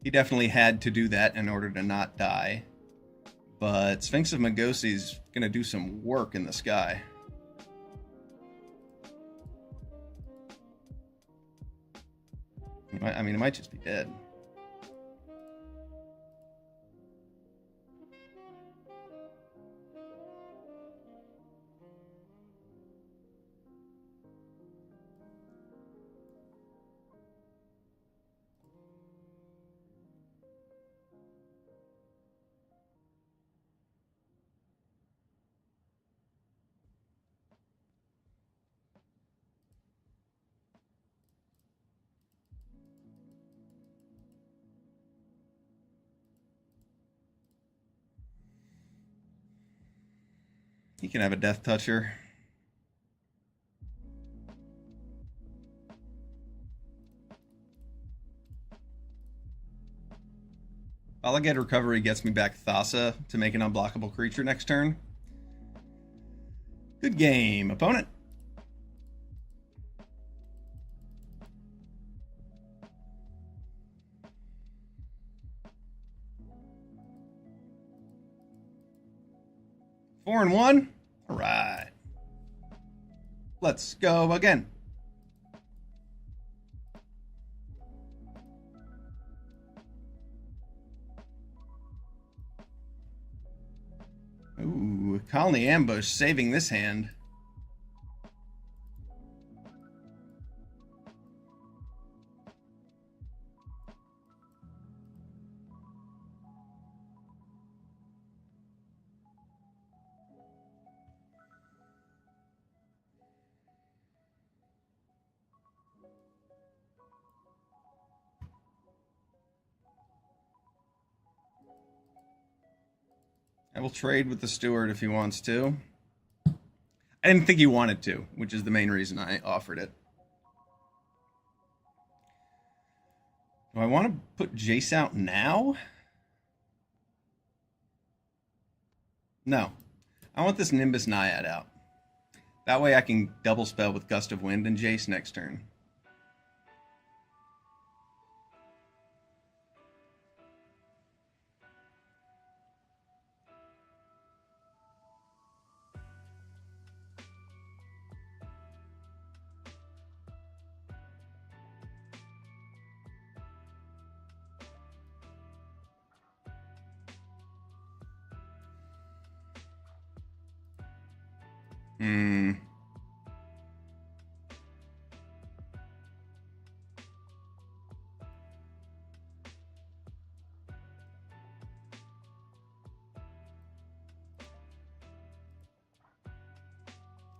He definitely had to do that in order to not die. But Sphinx of Magosi is going to do some work in the sky. I mean, it might just be dead. He can have a Death Toucher. Alligator Recovery gets me back Thassa to make an unblockable creature next turn. Good game, opponent. Four and one. All right. Let's go again. Ooh, Colony Ambush saving this hand. I will trade with the steward if he wants to. I didn't think he wanted to, which is the main reason I offered it. Do I want to put Jace out now? No. I want this Nimbus Naiad out. That way I can double spell with Gust of Wind and Jace next turn.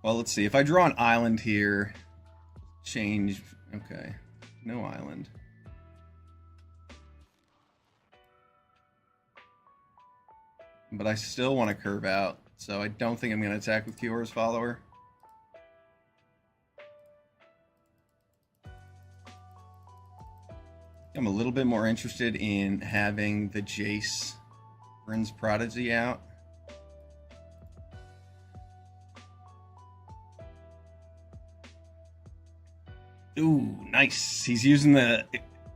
Well, let's see. If I draw an island here, change. Okay, no island. But I still want to curve out, so I don't think I'm going to attack with Kiora's follower. I'm a little bit more interested in having the Jace Bryn's Prodigy out. Ooh, nice. He's using the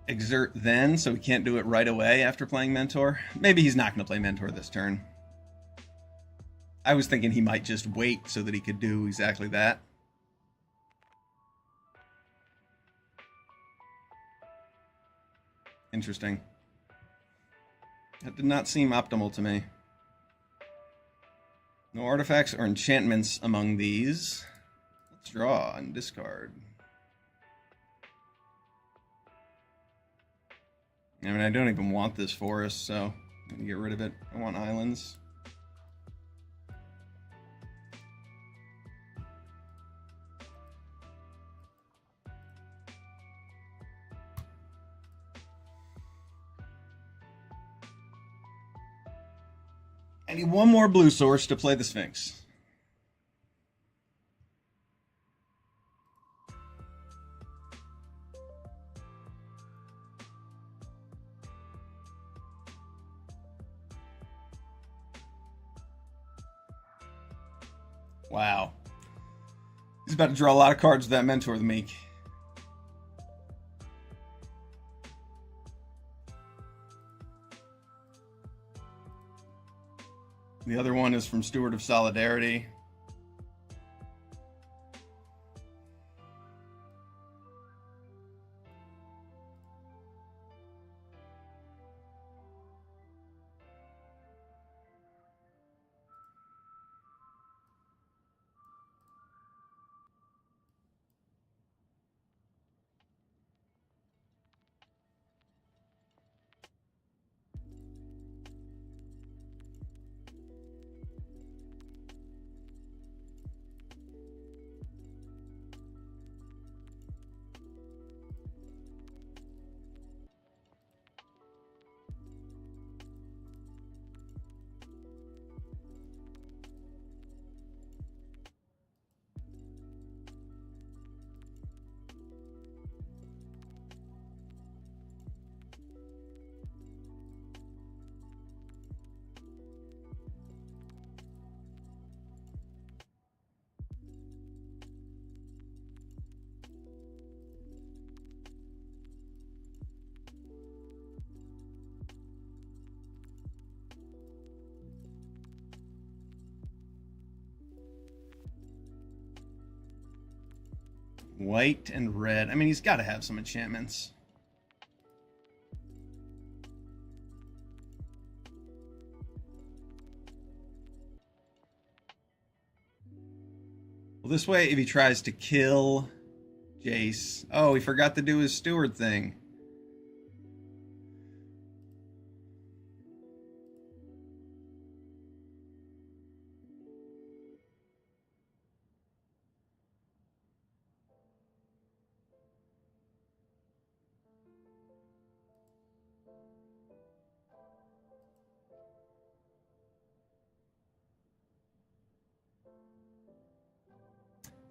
Exert then, so he can't do it right away after playing Mentor. Maybe he's not going to play Mentor this turn. I was thinking he might just wait so that he could do exactly that. Interesting. That did not seem optimal to me. No artifacts or enchantments among these. Let's draw and discard. I mean, I don't even want this forest, so I'm going to get rid of it. I want islands. I need one more blue source to play the Sphinx. Wow. He's about to draw a lot of cards with that Mentor the Meek. The other one is from Steward of Solidarity. White and red. I mean, he's got to have some enchantments. Well, this way, if he tries to kill Jace... Oh, he forgot to do his steward thing.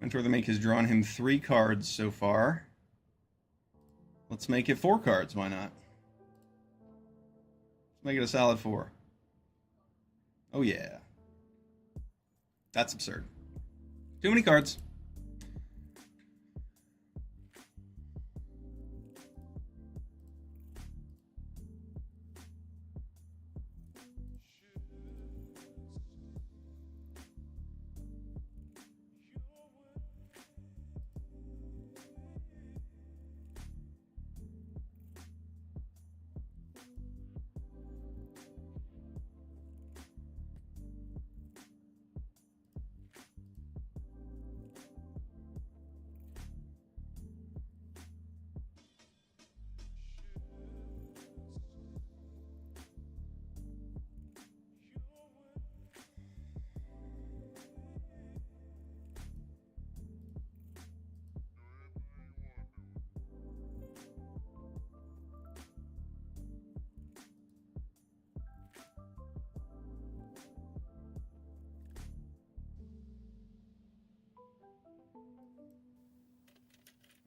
Mentor the Meek has drawn him 3 cards so far. Let's make it 4 cards, why not? Let's make it a solid 4. Oh yeah. That's absurd. Too many cards.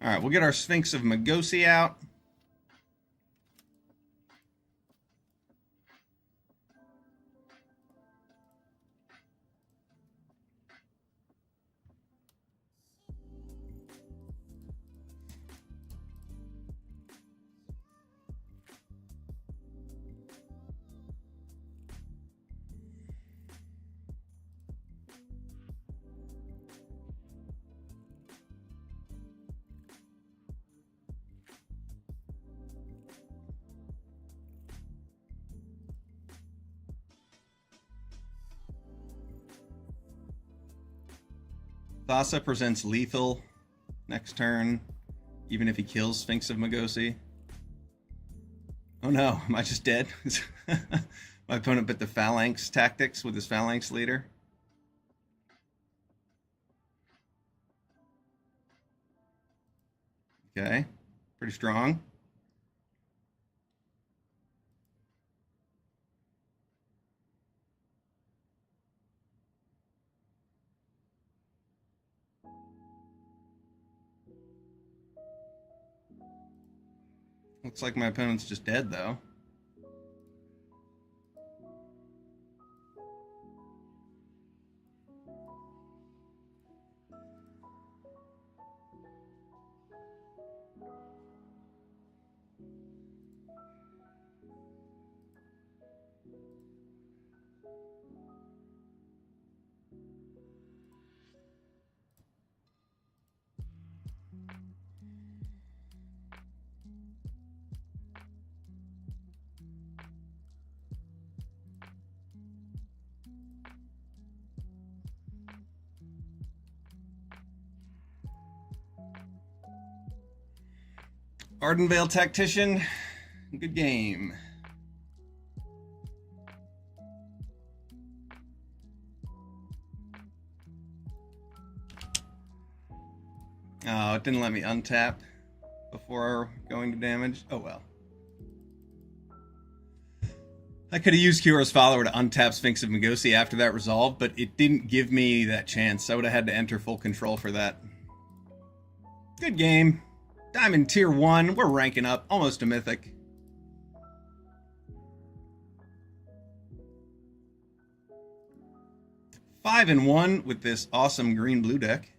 All right, we'll get our Sphinx of Magosi out. Thassa presents lethal next turn, even if he kills Sphinx of Magosi. Oh no, am I just dead? My opponent bit the Phalanx tactics with his Phalanx leader. Okay, pretty strong. Looks like my opponent's just dead, though. Ardenvale Tactician, good game. Oh, it didn't let me untap before going to damage. Oh well. I could have used Kyora's Follower to untap Sphinx of Magosi after that resolve, but it didn't give me that chance. I would have had to enter full control for that. Good game. Diamond Tier 1. We're ranking up. Almost a Mythic. Five and 1 with this awesome green-blue deck.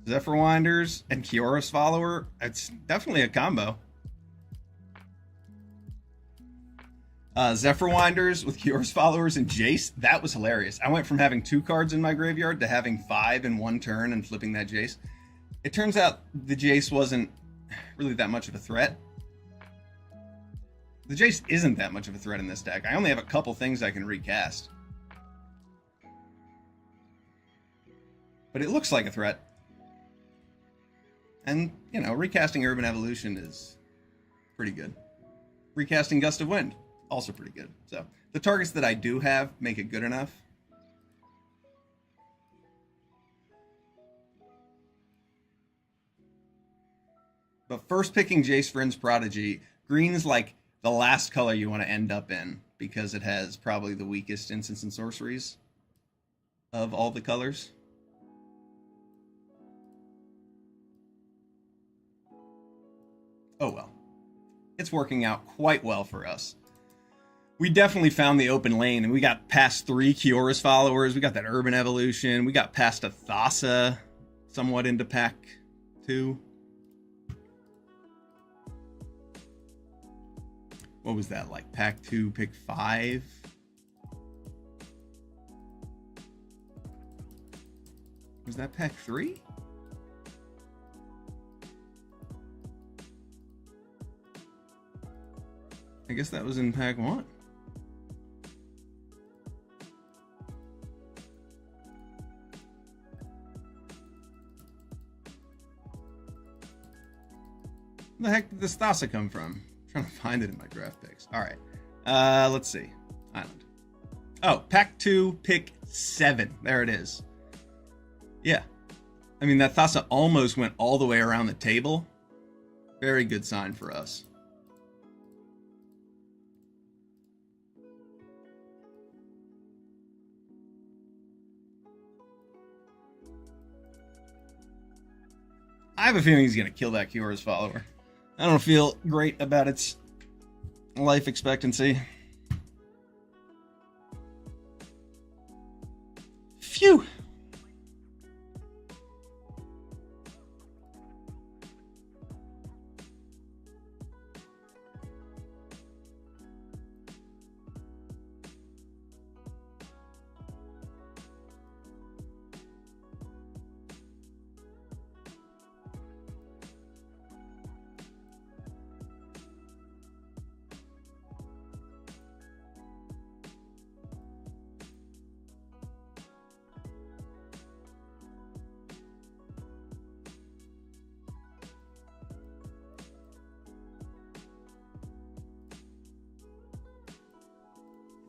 Zephyr Winders and Kyora's Follower. It's definitely a combo. Zephyr Winders with Kyora's Followers and Jace. That was hilarious. I went from having 2 cards in my graveyard to having 5 in one turn and flipping that Jace. It turns out the Jace wasn't really that much of a threat. The Jace isn't that much of a threat in this deck. I only have a couple things I can recast. But it looks like a threat. And, you know, recasting Urban Evolution is pretty good. Recasting Gust of Wind, also pretty good. So, the targets that I do have make it good enough. But first picking Jace Vryn's Prodigy, green's like the last color you want to end up in because it has probably the weakest instants and sorceries of all the colors. Oh well. It's working out quite well for us. We definitely found the open lane, and we got past 3 Kyora's Followers. We got that Urban Evolution. We got past a Thassa somewhat into pack 2. What was that, like pack 2, pick 5? Was that pack 3? I guess that was in pack 1. Where the heck did this Thassa come from? I'm trying to find it in my draft picks. All right. Let's see. Island. Oh, pack 2, pick 7. There it is. Yeah. I mean, that Thassa almost went all the way around the table. Very good sign for us. I have a feeling he's going to kill that Kiyora's follower. I don't feel great about its life expectancy. Phew!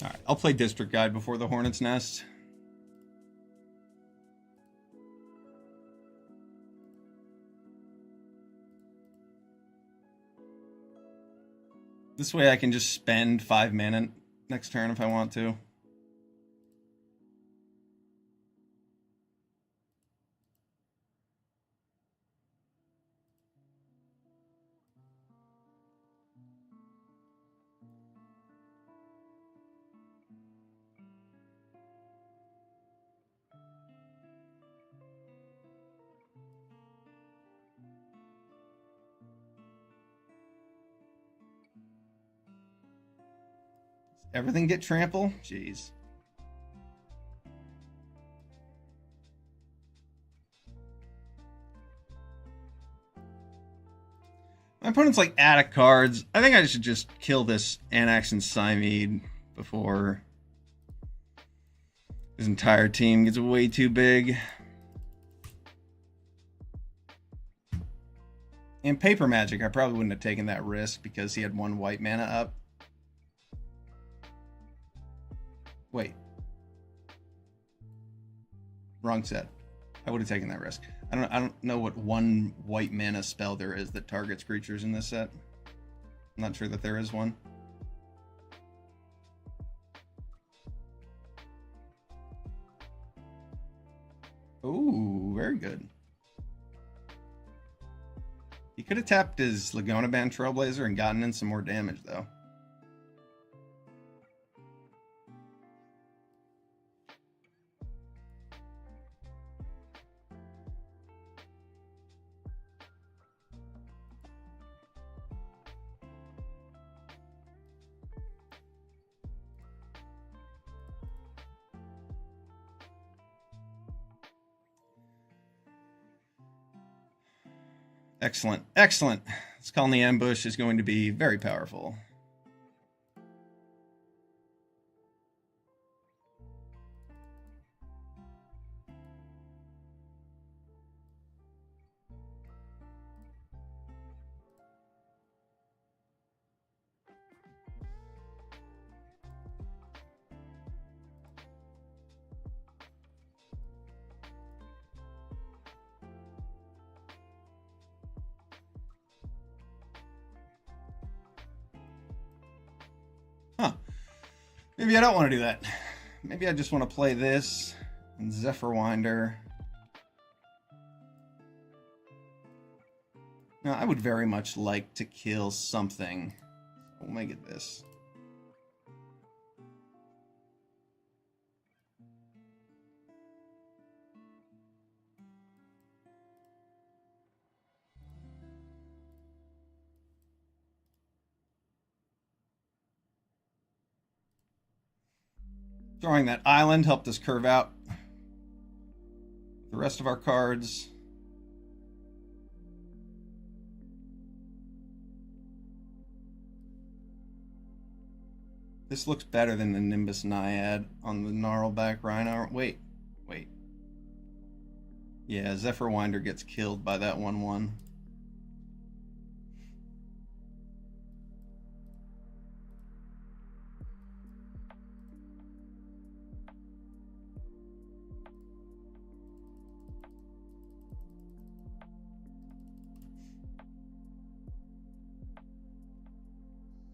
Alright, I'll play District Guide before the Hornet's Nest. This way I can just spend 5 mana next turn if I want to. Everything get trample? Jeez. My opponent's like out of cards. I think I should just kill this Anaxan Cymede before his entire team gets way too big. In Paper Magic, I probably wouldn't have taken that risk because he had 1 white mana up. Wait. Wrong set. I would have taken that risk. I don't know what 1 white mana spell there is that targets creatures in this set. I'm not sure that there is one. Ooh, very good. He could have tapped his Laguna Band Trailblazer and gotten in some more damage, though. Excellent. Excellent. This Colony Ambush is going to be very powerful. Huh. Maybe I don't want to do that. Maybe I just want to play this and Zephyr-Winder. Now, I would very much like to kill something. We'll make it this. Drawing that island helped us curve out the rest of our cards. This looks better than the Nimbus Naiad on the Gnarlback Rhino. Wait. Yeah, Zephyr-Winder gets killed by that 1/1.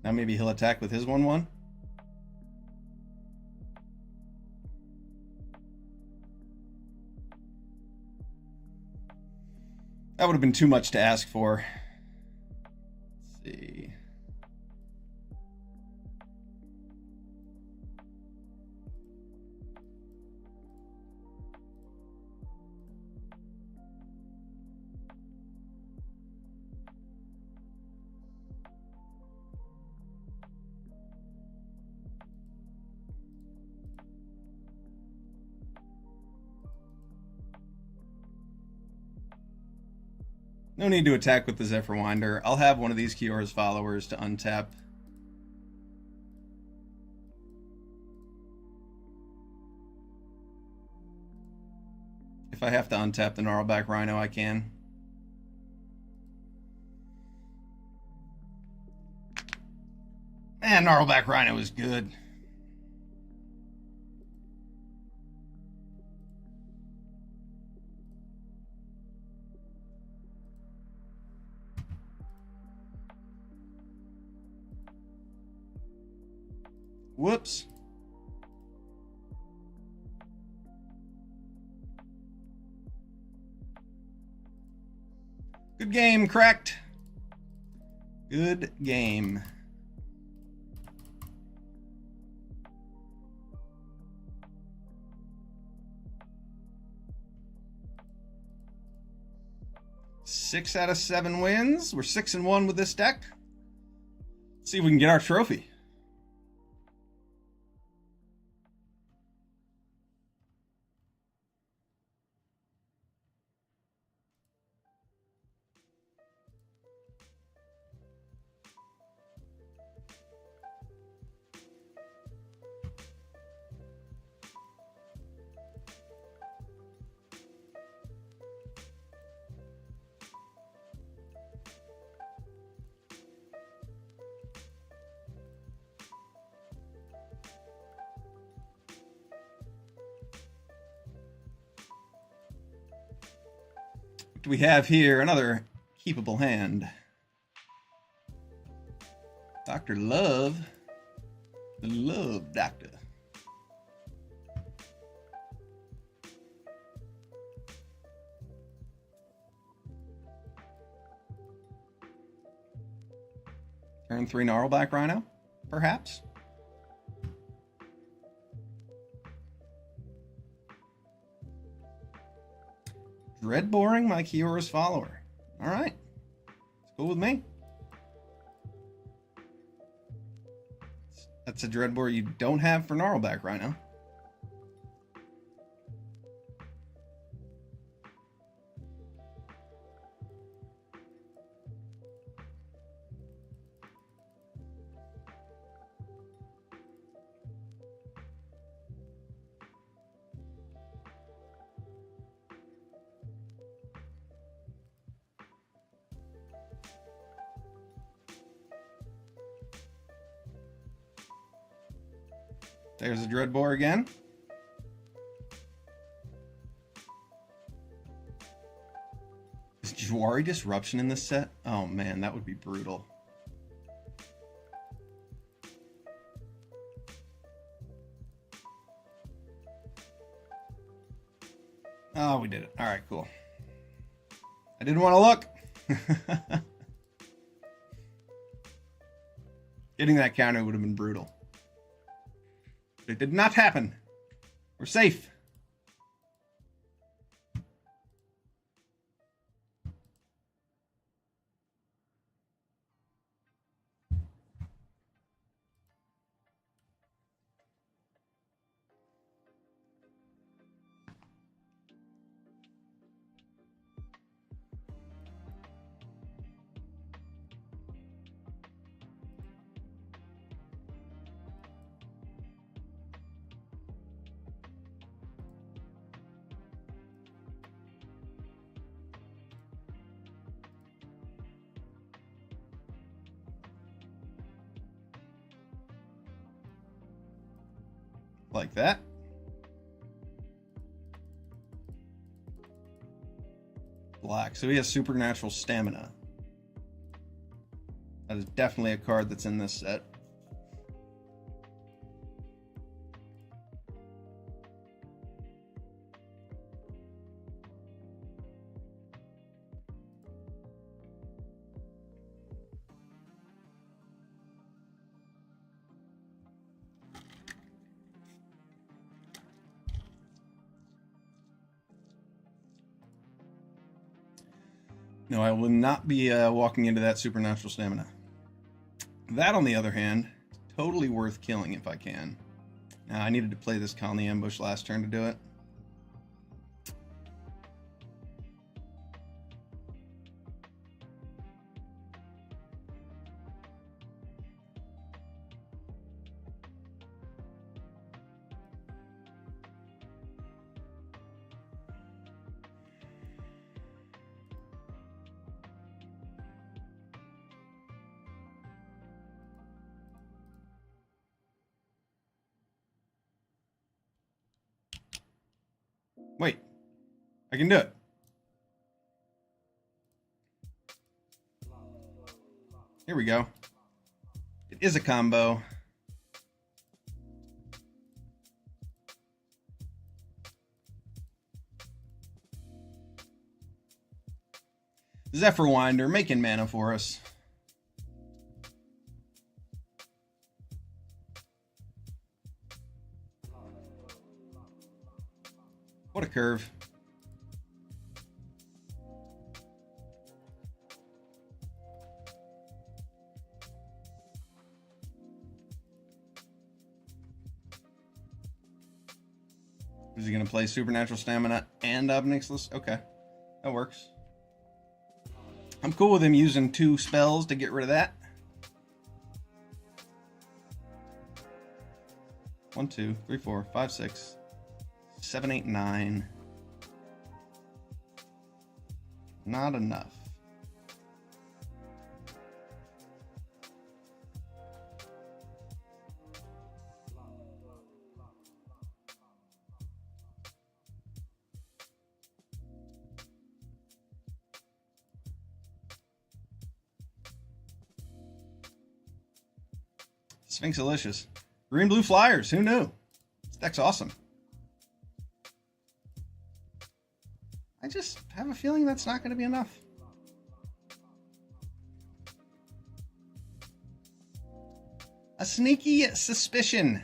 Now maybe he'll attack with his 1/1. That would have been too much to ask for. Let's see. No need to attack with the Zephyr Winder. I'll have one of these Kiora's followers to untap. If I have to untap the Gnarlback Rhino, I can. Man, Gnarlback Rhino is good. Whoops. Good game, cracked. Good game. Six out of 7 wins. We're 6-1 with this deck. Let's see if we can get our trophy. What do we have here? Another keepable hand. Dr. Love. The Love Doctor. Turn 3 Gnarlback Rhino, perhaps? Dread boring my Kiora's follower. Alright. It's cool with me. That's a Dreadbore you don't have for Gnarlback Rhino. There's a Dreadbore again. Is Jwari Disruption in this set? Oh man, that would be brutal. Oh, we did it. All right, cool. I didn't want to look. Getting that counter would have been brutal. It did not happen. We're safe. Like that. Black. So he has supernatural stamina. That is definitely a card that's in this set. No, I will not be walking into that supernatural stamina. That, on the other hand, totally worth killing if I can. Now, I needed to play this Colony Ambush last turn to do it. Wait, I can do it. Here we go. It is a combo. Zephyr Winder making mana for us. What a curve. Is he going to play Supernatural Stamina and Obnixilus? Okay, that works. I'm cool with him using 2 spells to get rid of that. 1, 2, 3, 4, 5, 6, 7, 8, 9. Not enough. Sphinxalicious. Green blue flyers. Who knew? This deck's awesome. I just have a feeling that's not going to be enough. A sneaky suspicion.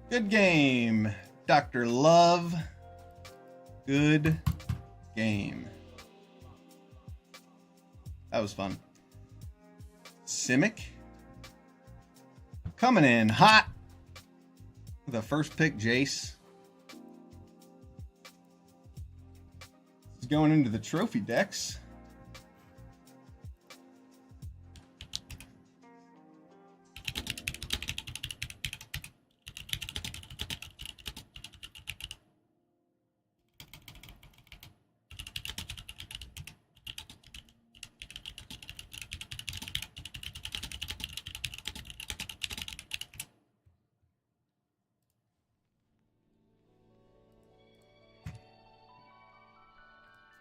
Good game, Dr. Love. Good game. That was fun. Simic coming in hot with a first pick Jace. He's going into the trophy decks.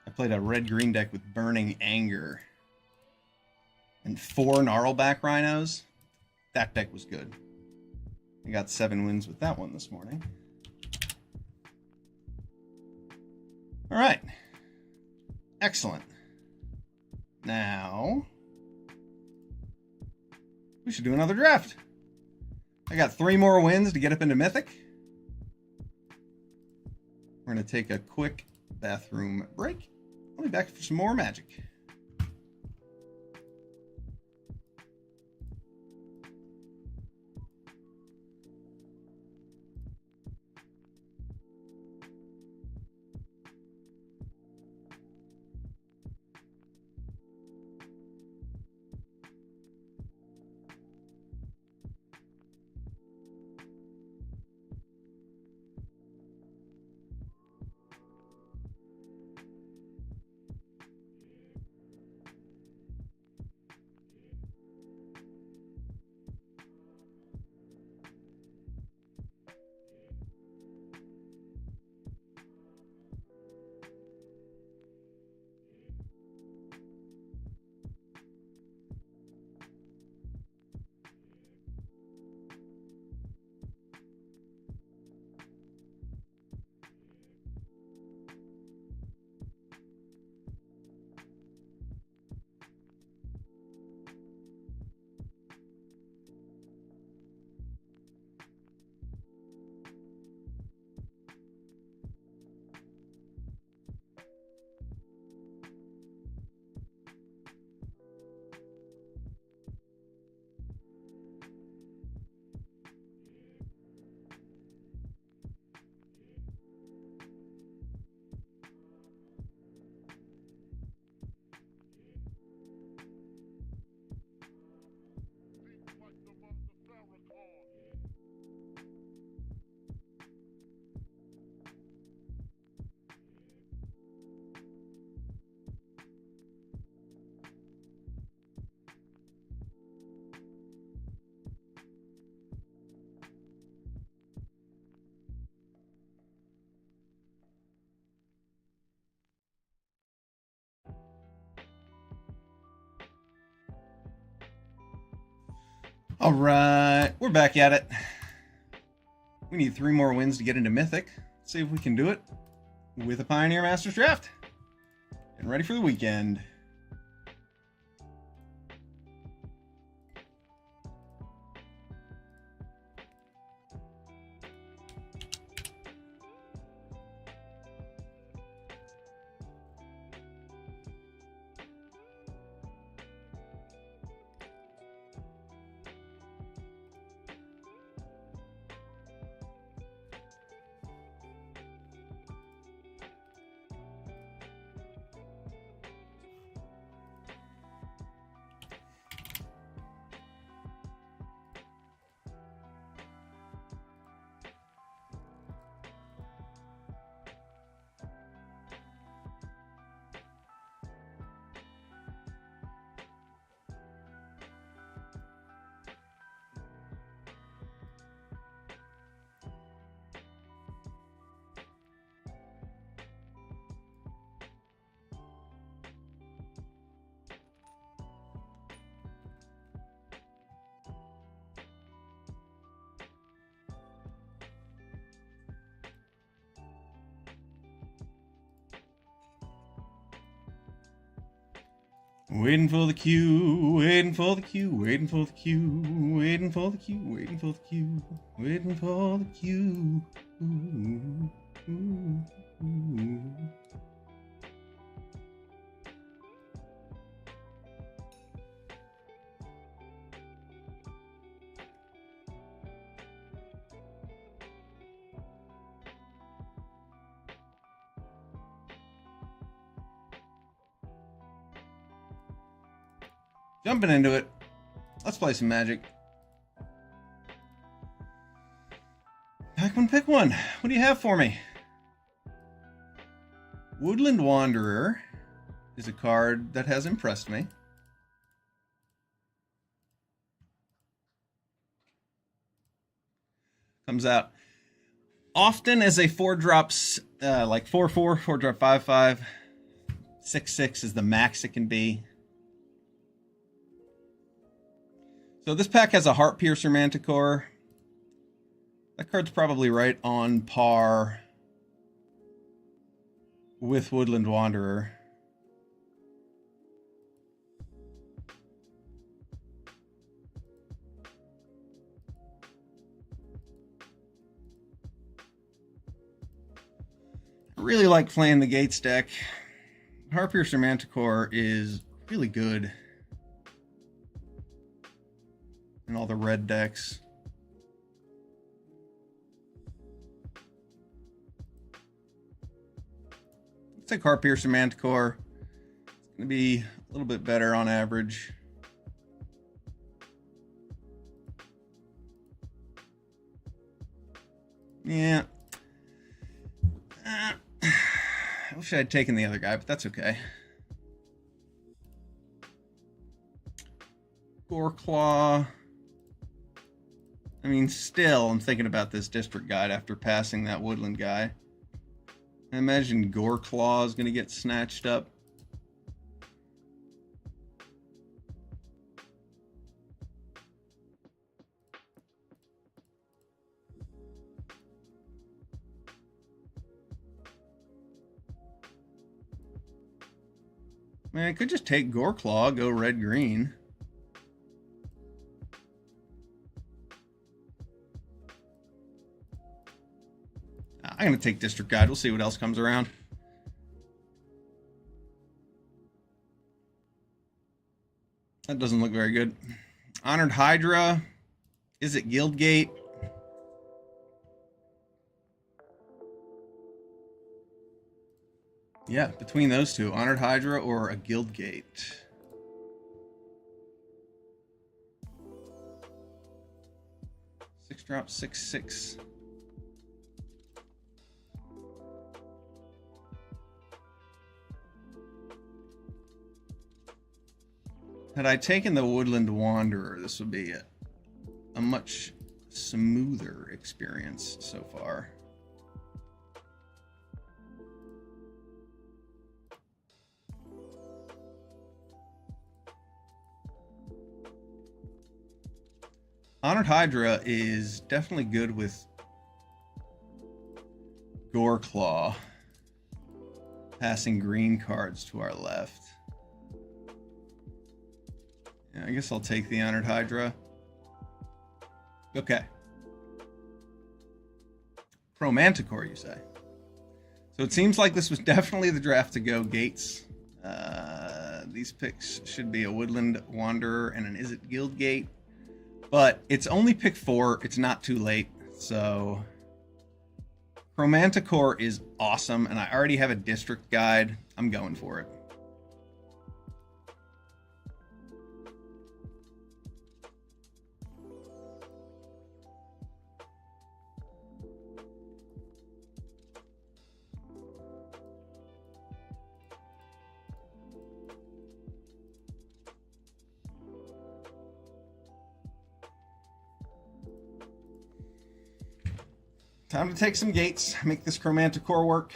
I played a red-green deck with Burning Anger and 4 Gnarlback Rhinos. That deck was good. I got 7 wins with that one this morning. All right. Excellent. Now, we should do another draft. I got 3 more wins to get up into Mythic. We're going to take a quick bathroom break. I'll be back for some more Magic. All right, we're back at it. We need 3 more wins to get into Mythic. Let's see if we can do it with a Pioneer Masters draft. Getting ready for the weekend. Waiting for the cue, waiting for the cue, waiting for the cue, waiting for the cue, waiting for the cue, waiting for the cue. Ooh, ooh, ooh. Jumping into it. Let's play some Magic. Pick one. What do you have for me? Woodland Wanderer is a card that has impressed me. Comes out often as a 4-drops, like 4/4, 4-drop 5/5. 6/6 is the max it can be. So this pack has a Heart Piercer Manticore. That card's probably right on par with Woodland Wanderer. I really like playing the Gates deck. Heart Piercer Manticore is really good in all the red decks. Let's take Heart Piercer Manticore. It's going to be a little bit better on average. Yeah. I wish I had taken the other guy, but that's okay. Goreclaw. I mean, still, I'm thinking about this district guide after passing that woodland guy. I imagine Goreclaw is going to get snatched up. Man, I could just take Goreclaw, go red-green. I'm going to take District Guide. We'll see what else comes around. That doesn't look very good. Honored Hydra. Is it Guildgate? Yeah, between those two. Honored Hydra or a Guildgate. Six drop, 6/6. Had I taken the Woodland Wanderer, this would be a much smoother experience so far. Honored Hydra is definitely good with Goreclaw. Passing green cards to our left. Yeah, I guess I'll take the Honored Hydra. Okay. Chromanticore, you say? So it seems like this was definitely the draft to go. Gates. These picks should be a Woodland Wanderer and an Izzet Guildgate. But it's only pick 4. It's not too late. So Chromanticore is awesome, and I already have a district guide. I'm going for it. Time to take some gates, make this Chromanticore work.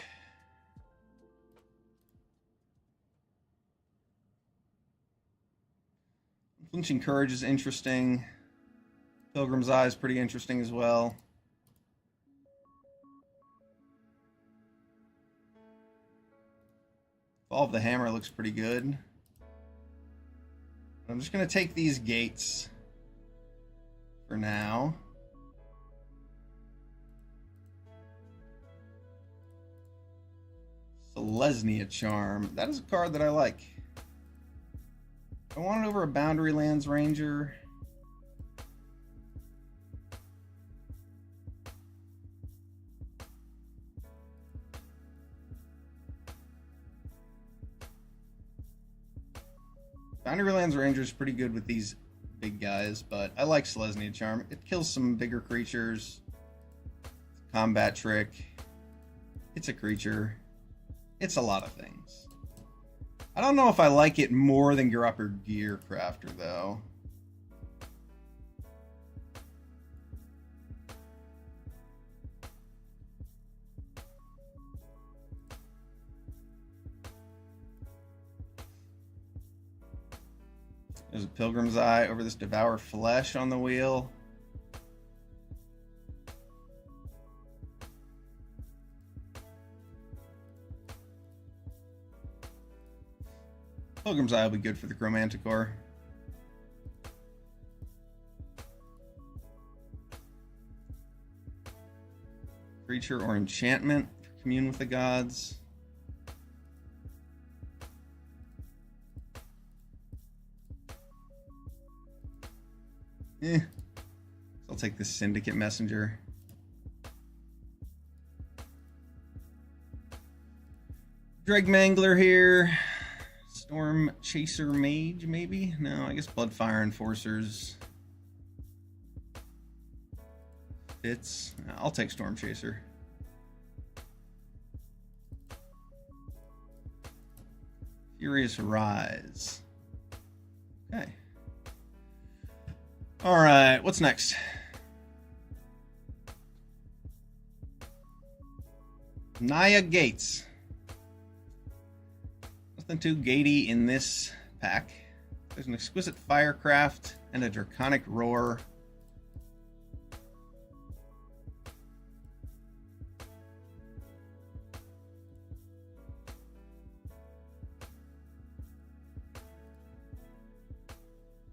Flinching Courage is interesting. Pilgrim's Eye is pretty interesting as well. Fall of the Hammer looks pretty good. I'm just going to take these gates for now. Selesnya Charm. That is a card that I like. I want it over a Boundary Lands Ranger. Boundary Lands Ranger is pretty good with these big guys, but I like Selesnya Charm. It kills some bigger creatures. It's a combat trick. It's a creature. It's a lot of things. I don't know if I like it more than Upper Gear Crafter, though. There's a Pilgrim's Eye over this Devour Flesh on the wheel. Pilgrim's Eye will be good for the Chromanticore. Creature or enchantment. Commune with the gods. I'll take the Syndicate Messenger. Dreg Mangler here. Storm Chaser Mage, maybe? No, I guess Bloodfire Enforcers fits. I'll take Storm Chaser. Furious Rise. Okay. Alright, what's next? Naya Gates. Nothing too gatey in this pack. There's an Exquisite Firecraft and a Draconic Roar.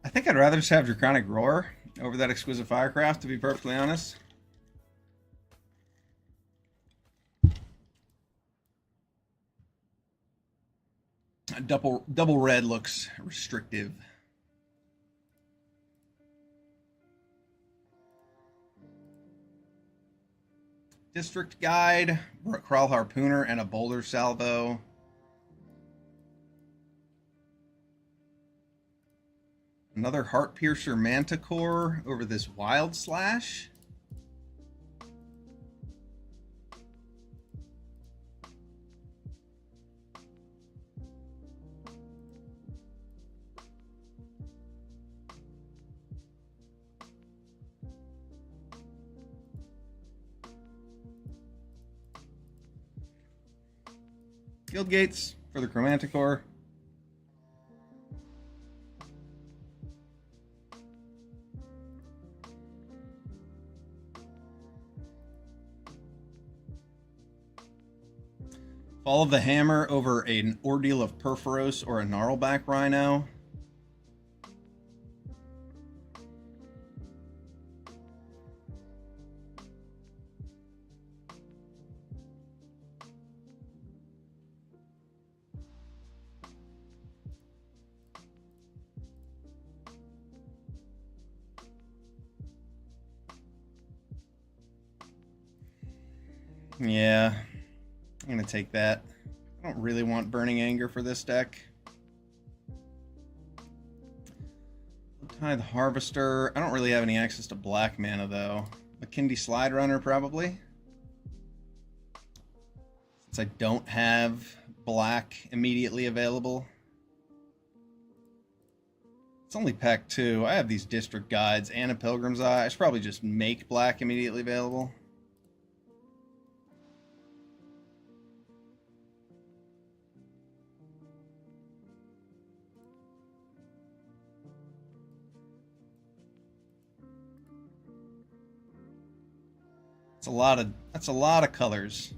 I think I'd rather just have Draconic Roar over that Exquisite Firecraft, to be perfectly honest. Double red looks restrictive. District Guide, Crawl Harpooner, and a Boulder Salvo. Another Heart Piercer Manticore over this Wild Slash. Guild Gates for the Chromanticore. Fall of the Hammer over an Ordeal of Perforos or a Gnarlback Rhino. Yeah, I'm going to take that. I don't really want Burning Anger for this deck. Tithe Harvester. I don't really have any access to black mana, though. McKindy Slide Runner, probably. Since I don't have black immediately available. It's only pack 2. I have these District Guides and a Pilgrim's Eye. I should probably just make black immediately available. That's a lot of colors.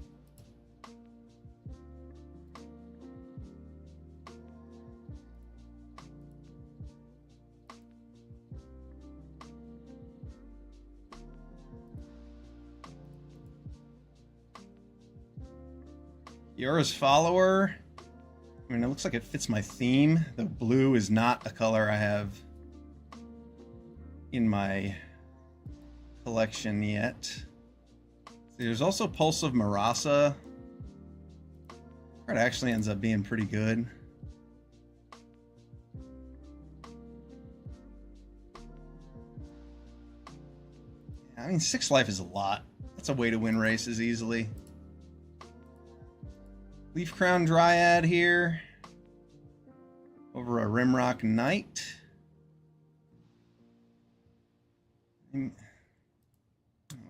Yora's Follower. I mean, it looks like it fits my theme. The blue is not a color I have in my collection yet. There's also Pulse of Marasa. Card actually ends up being pretty good. I mean, 6 life is a lot. That's a way to win races easily. Leaf Crown Dryad here. Over a Rimrock Knight.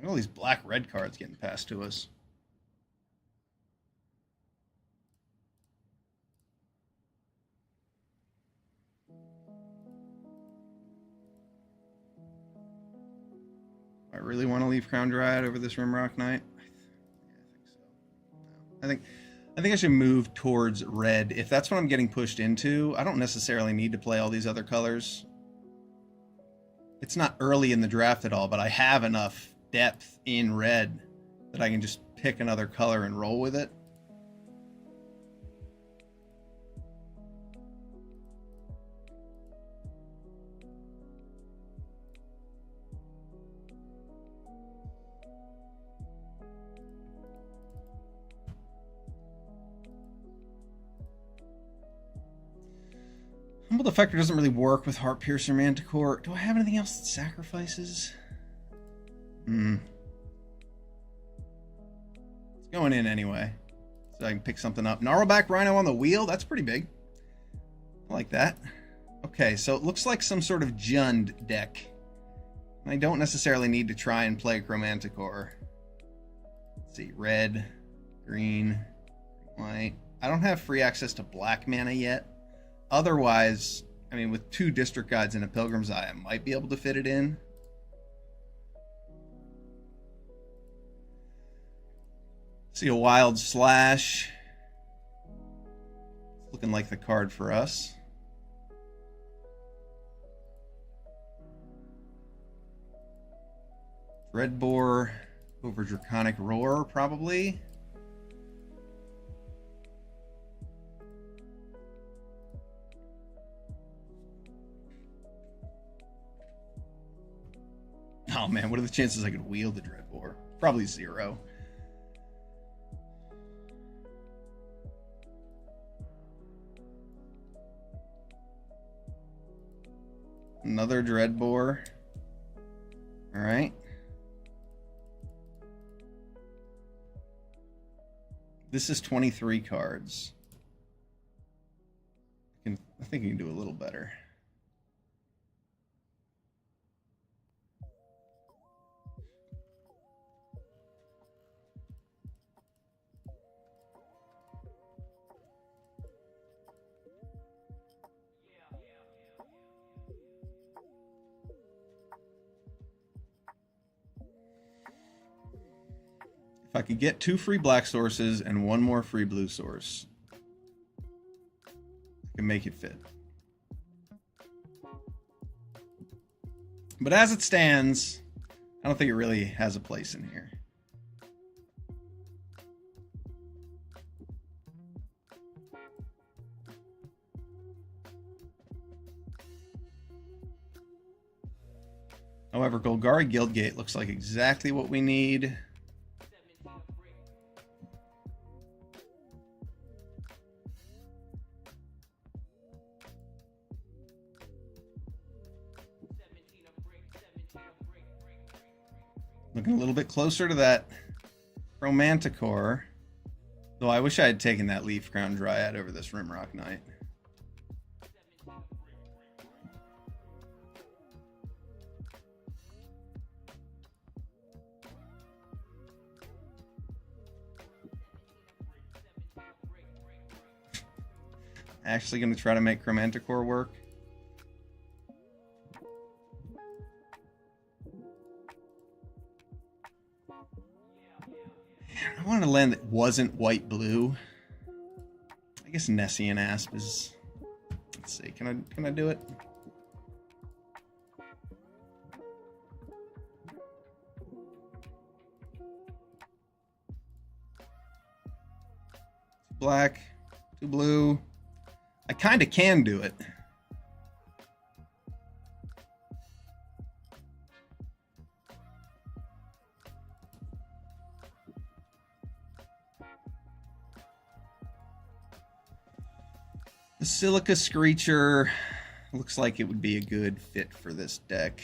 All these black-red cards getting passed to us. I really want to leave Crown Dryad over this Rimrock Knight. Yeah, I think so. I think I should move towards red. If that's what I'm getting pushed into, I don't necessarily need to play all these other colors. It's not early in the draft at all, but I have enough depth in red that I can just pick another color and roll with it. Humble Defector doesn't really work with Heart Piercer Manticore. Do I have anything else that sacrifices? It's going in anyway. So I can pick something up. Gnarlback Rhino on the wheel? That's pretty big. I like that. Okay, so it looks like some sort of Jund deck. I don't necessarily need to try and play Chromanticore. Let's see. Red, green, white. I don't have free access to black mana yet. Otherwise, I mean, with 2 District Guides and a Pilgrim's Eye, I might be able to fit it in. See a Wild Slash. It's looking like the card for us. Dreadbore over Draconic Roar, probably. Oh man, what are the chances I could wield the Dreadbore? Probably 0. Another Dreadbore. Alright. This is 23 cards. I think you can do a little better. If I could get 2 free black sources and 1 more free blue source, I can make it fit. But as it stands, I don't think it really has a place in here. However, Golgari Guildgate looks like exactly what we need. Looking a little bit closer to that Romanticore. Though I wish I had taken that Leaf Crown Dryad over this Rimrock Knight. Actually going to try to make Chromanticore work. I wanted a land that wasn't white-blue. I guess Nessian Asp is... Let's see, can I do it? Black, 2 blue. I kind of can do it. The Silica Screecher looks like it would be a good fit for this deck.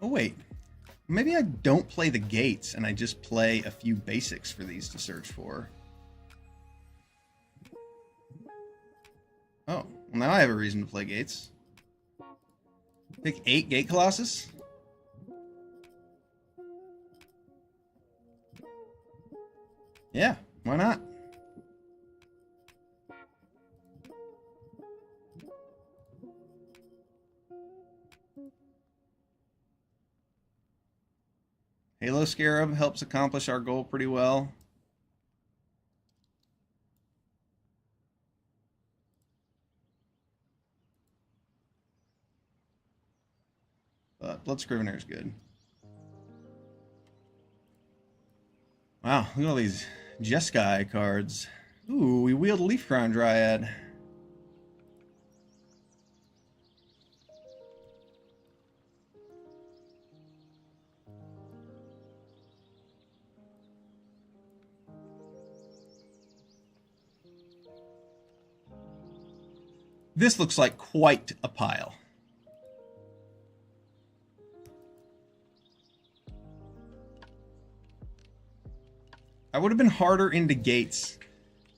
Oh wait, maybe I don't play the gates and I just play a few basics for these to search for. Oh, well now I have a reason to play gates. Pick 8 Gate Colossus? Yeah, why not? Halo Scarab helps accomplish our goal pretty well. But Blood Scrivener is good. Wow, look at all these Jeskai cards. Ooh, we wield a Leaf Crown Dryad. This looks like quite a pile. I would have been harder into gates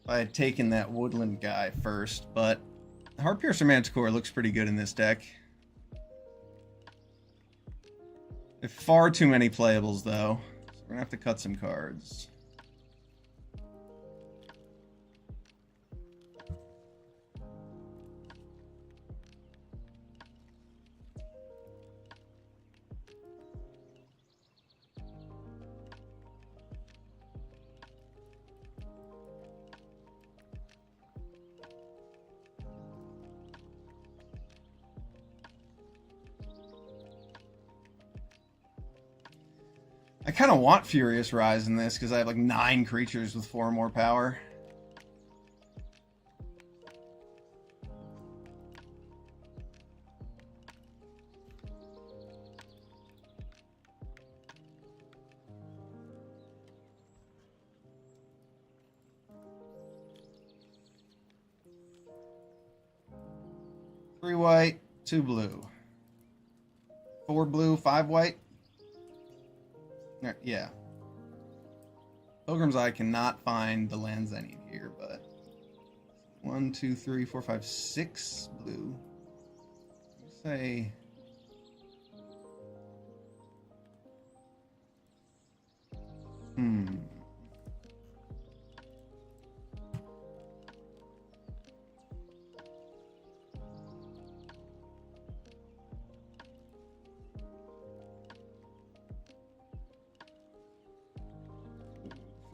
if I had taken that woodland guy first, but Heartpiercer Manticore looks pretty good in this deck. There's far too many playables, though, so we're going to have to cut some cards. I kind of want Furious Rise in this because I have like 9 creatures with 4 more power. Three white, 2 blue. 4 blue, 5 white. Yeah. Pilgrim's Eye cannot find the lands I need here, but 1, 2, 3, 4, 5, 6 blue. Say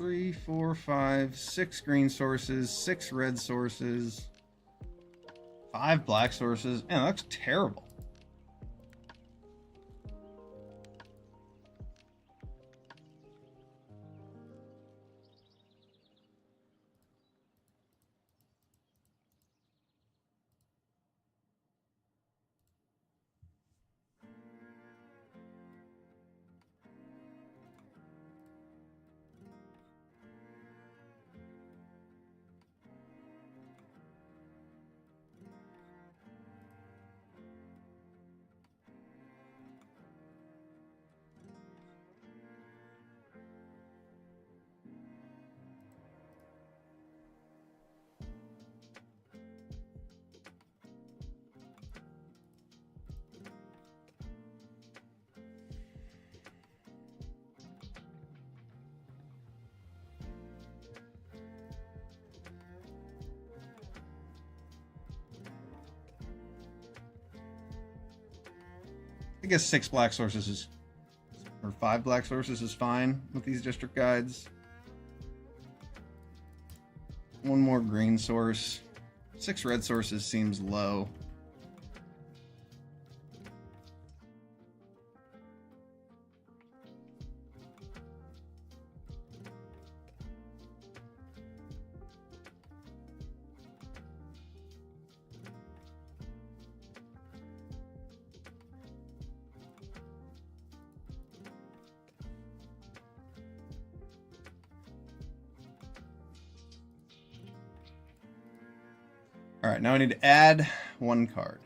3, 4, 5, 6 green sources, 6 red sources, 5 black sources. Man, that looks terrible. I guess 6 black sources is, or 5 black sources is fine with these district guides. 1 more green source. 6 red sources seems low. All right, now I need to add 1 card.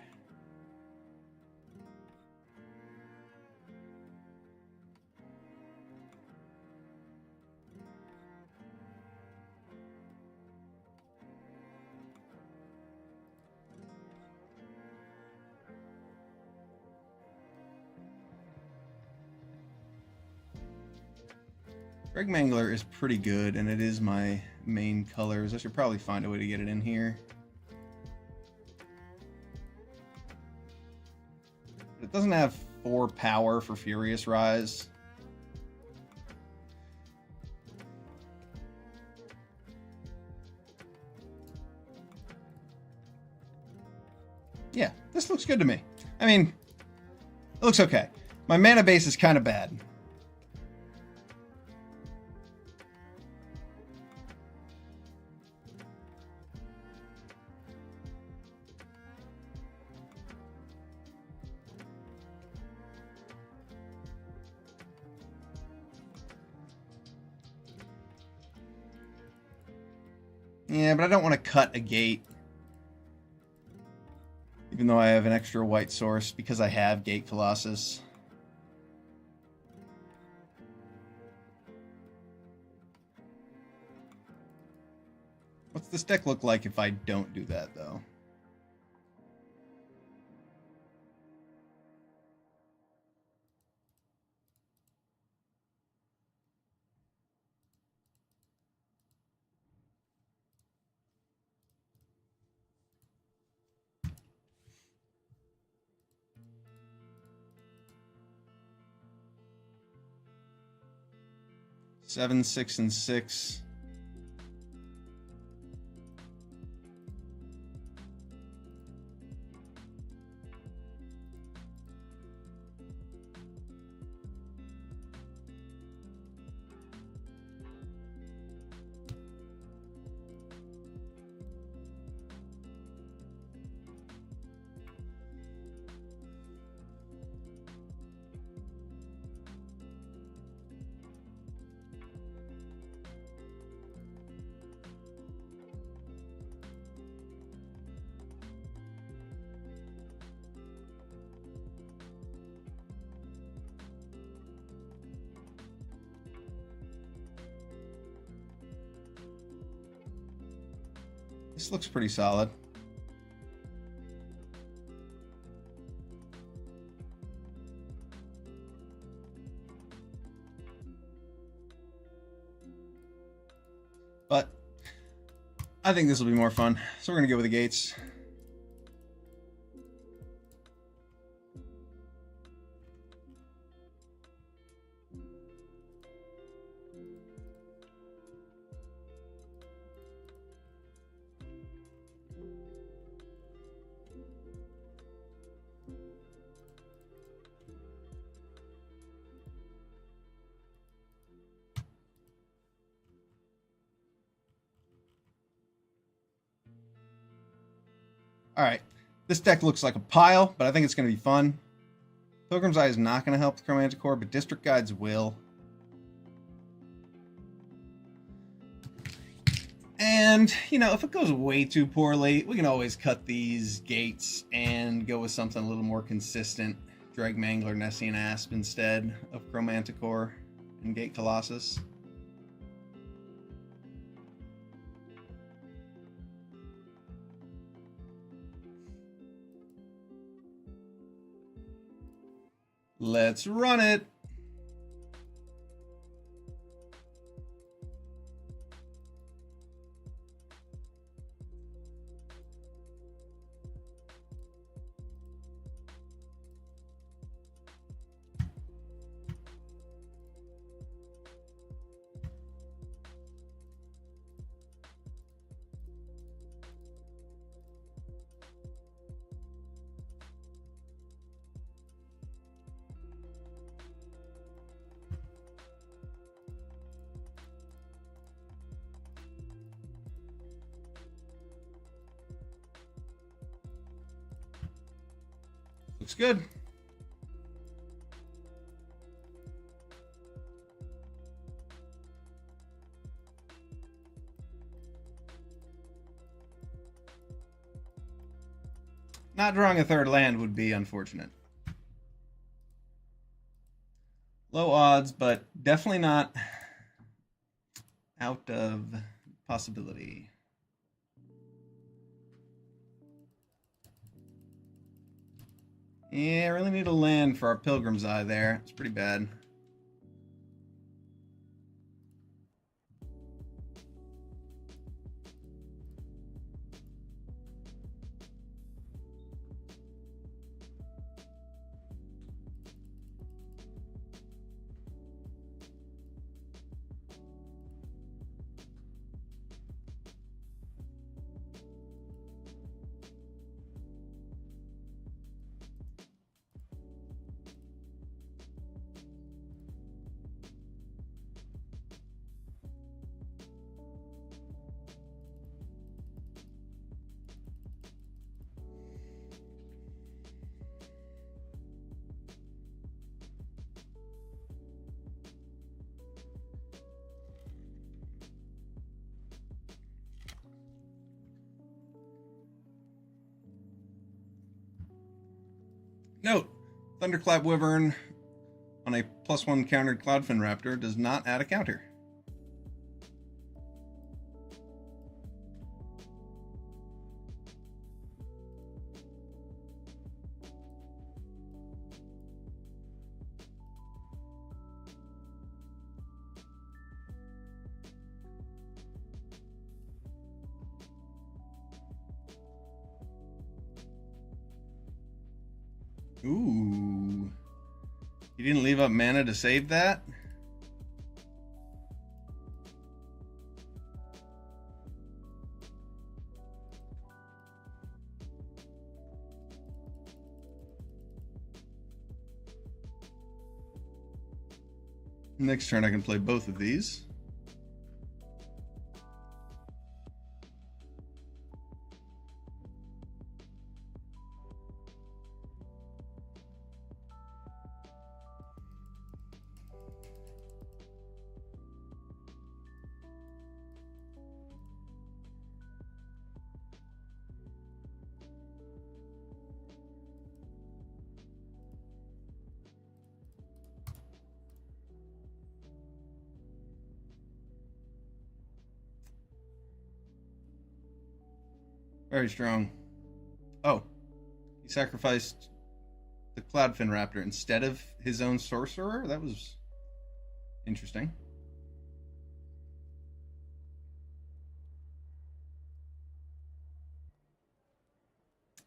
Greg Mangler is pretty good, and it is my main colors. I should probably find a way to get it in here. It doesn't have 4 power for Furious Rise. Yeah, this looks good to me. I mean, it looks okay. My mana base is kind of bad. Yeah, but I don't want to cut a gate. Even though I have an extra white source because I have Gate Colossus. What's this deck look like if I don't do that, though? Seven, 6, and 6. This looks pretty solid. But I think this will be more fun. So we're going to go with the gates. All right. This deck looks like a pile, but I think it's going to be fun. Pilgrim's Eye is not going to help with Chromanticore, but District Guides will. And, you know, if it goes way too poorly, we can always cut these gates and go with something a little more consistent. Drag Mangler, Nessian Asp instead of Chromanticore and Gate Colossus. Let's run it. Looks good. Not drawing a third land would be unfortunate. Low odds, but definitely not out of possibility. Yeah, really need a land for our Pilgrim's Eye there. It's pretty bad. Note, Thunderclap Wyvern on a +1 countered Cloudfin Raptor does not add a counter. Ooh. You didn't leave up mana to save that? Next turn I can play both of these. Very strong. Oh, he sacrificed the Cloudfin Raptor instead of his own sorcerer? That was interesting.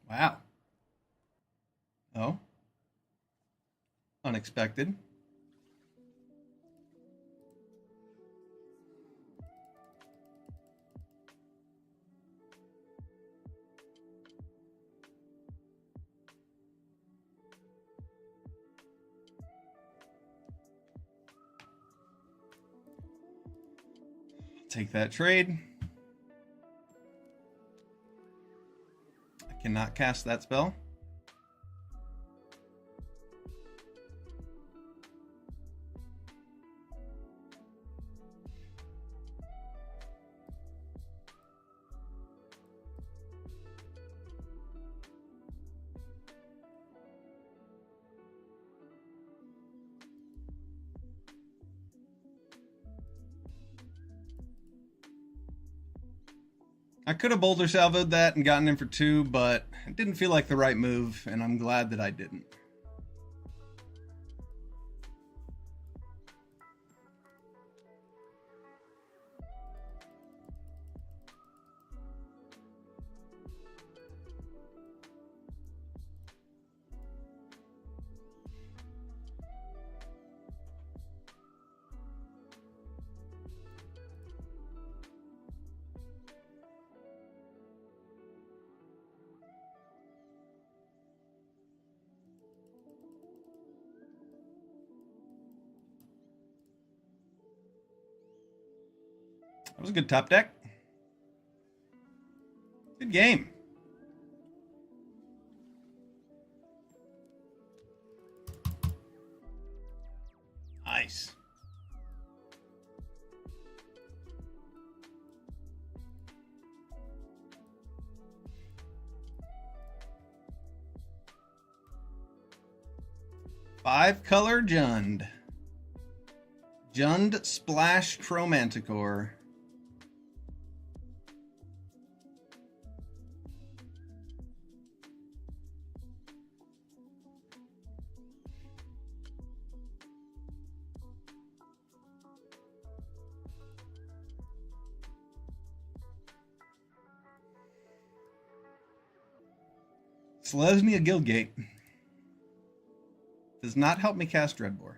Wow. Oh. Unexpected. Take that trade. I not cast that spell. I could have boulder salvoed that and gotten in for 2, but it didn't feel like the right move, and I'm glad that I didn't. That was a good top deck. Good game. Nice. Five-color Jund. Jund Splash Chromanticore. Selesnya Guildgate does not help me cast Dreadbore.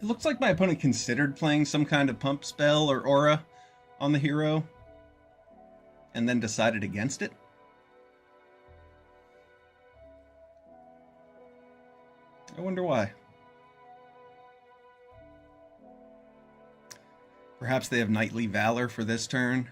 It looks like my opponent considered playing some kind of pump spell or aura on the hero and then decided against it. I wonder why. Perhaps they have Knightly Valor for this turn.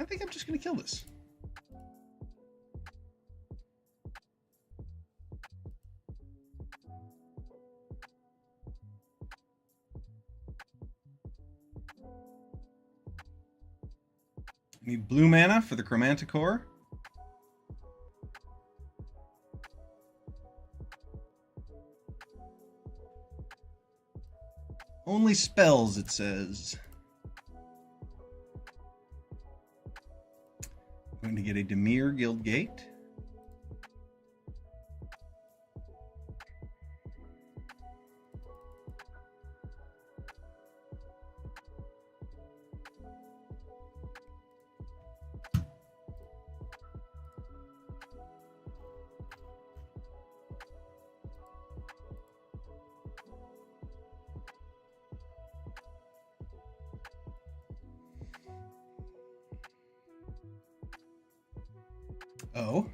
I think I'm just going to kill this. I need blue mana for the Chromanticore. Only spells, it says. I'm going to get a Dimir Guildgate. Oh.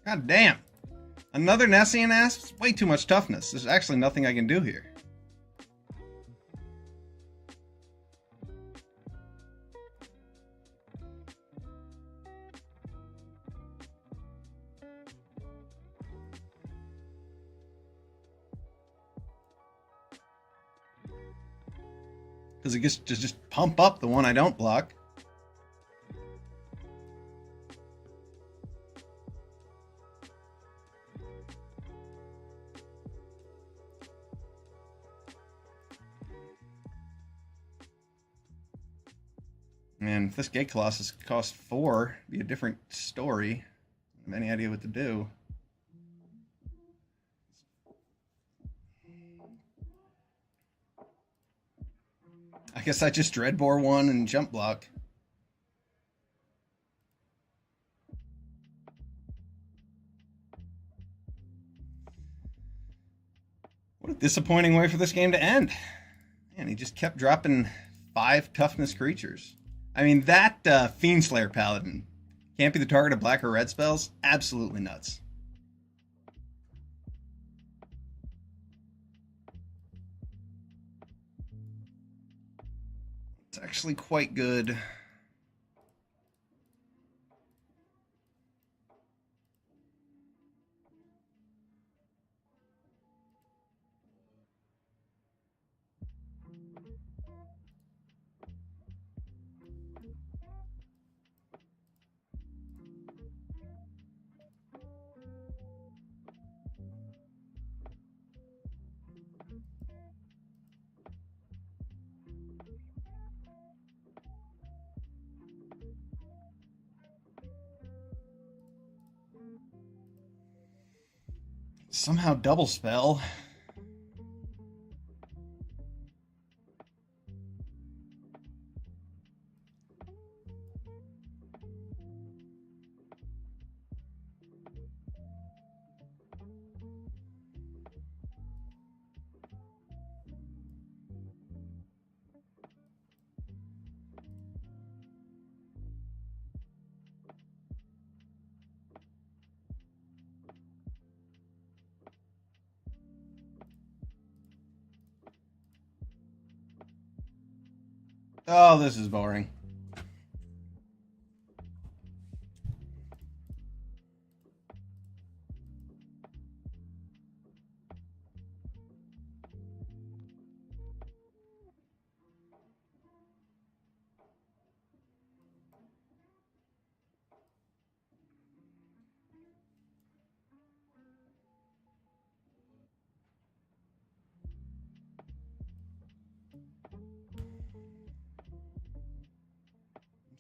God damn. Another Nessian Asp? Way too much toughness. There's actually nothing I can do here. Because it gets to just pump up the one I don't block. And if this Gate Colossus cost 4, it'd be a different story. I have any idea what to do. I guess I just Dreadbore one and jump block. What a disappointing way for this game to end. Man, he just kept dropping 5 toughness creatures. I mean, that Fiendslayer Paladin can't be the target of black or red spells? Absolutely nuts. It's actually quite good. Somehow double spell. Oh, this is boring.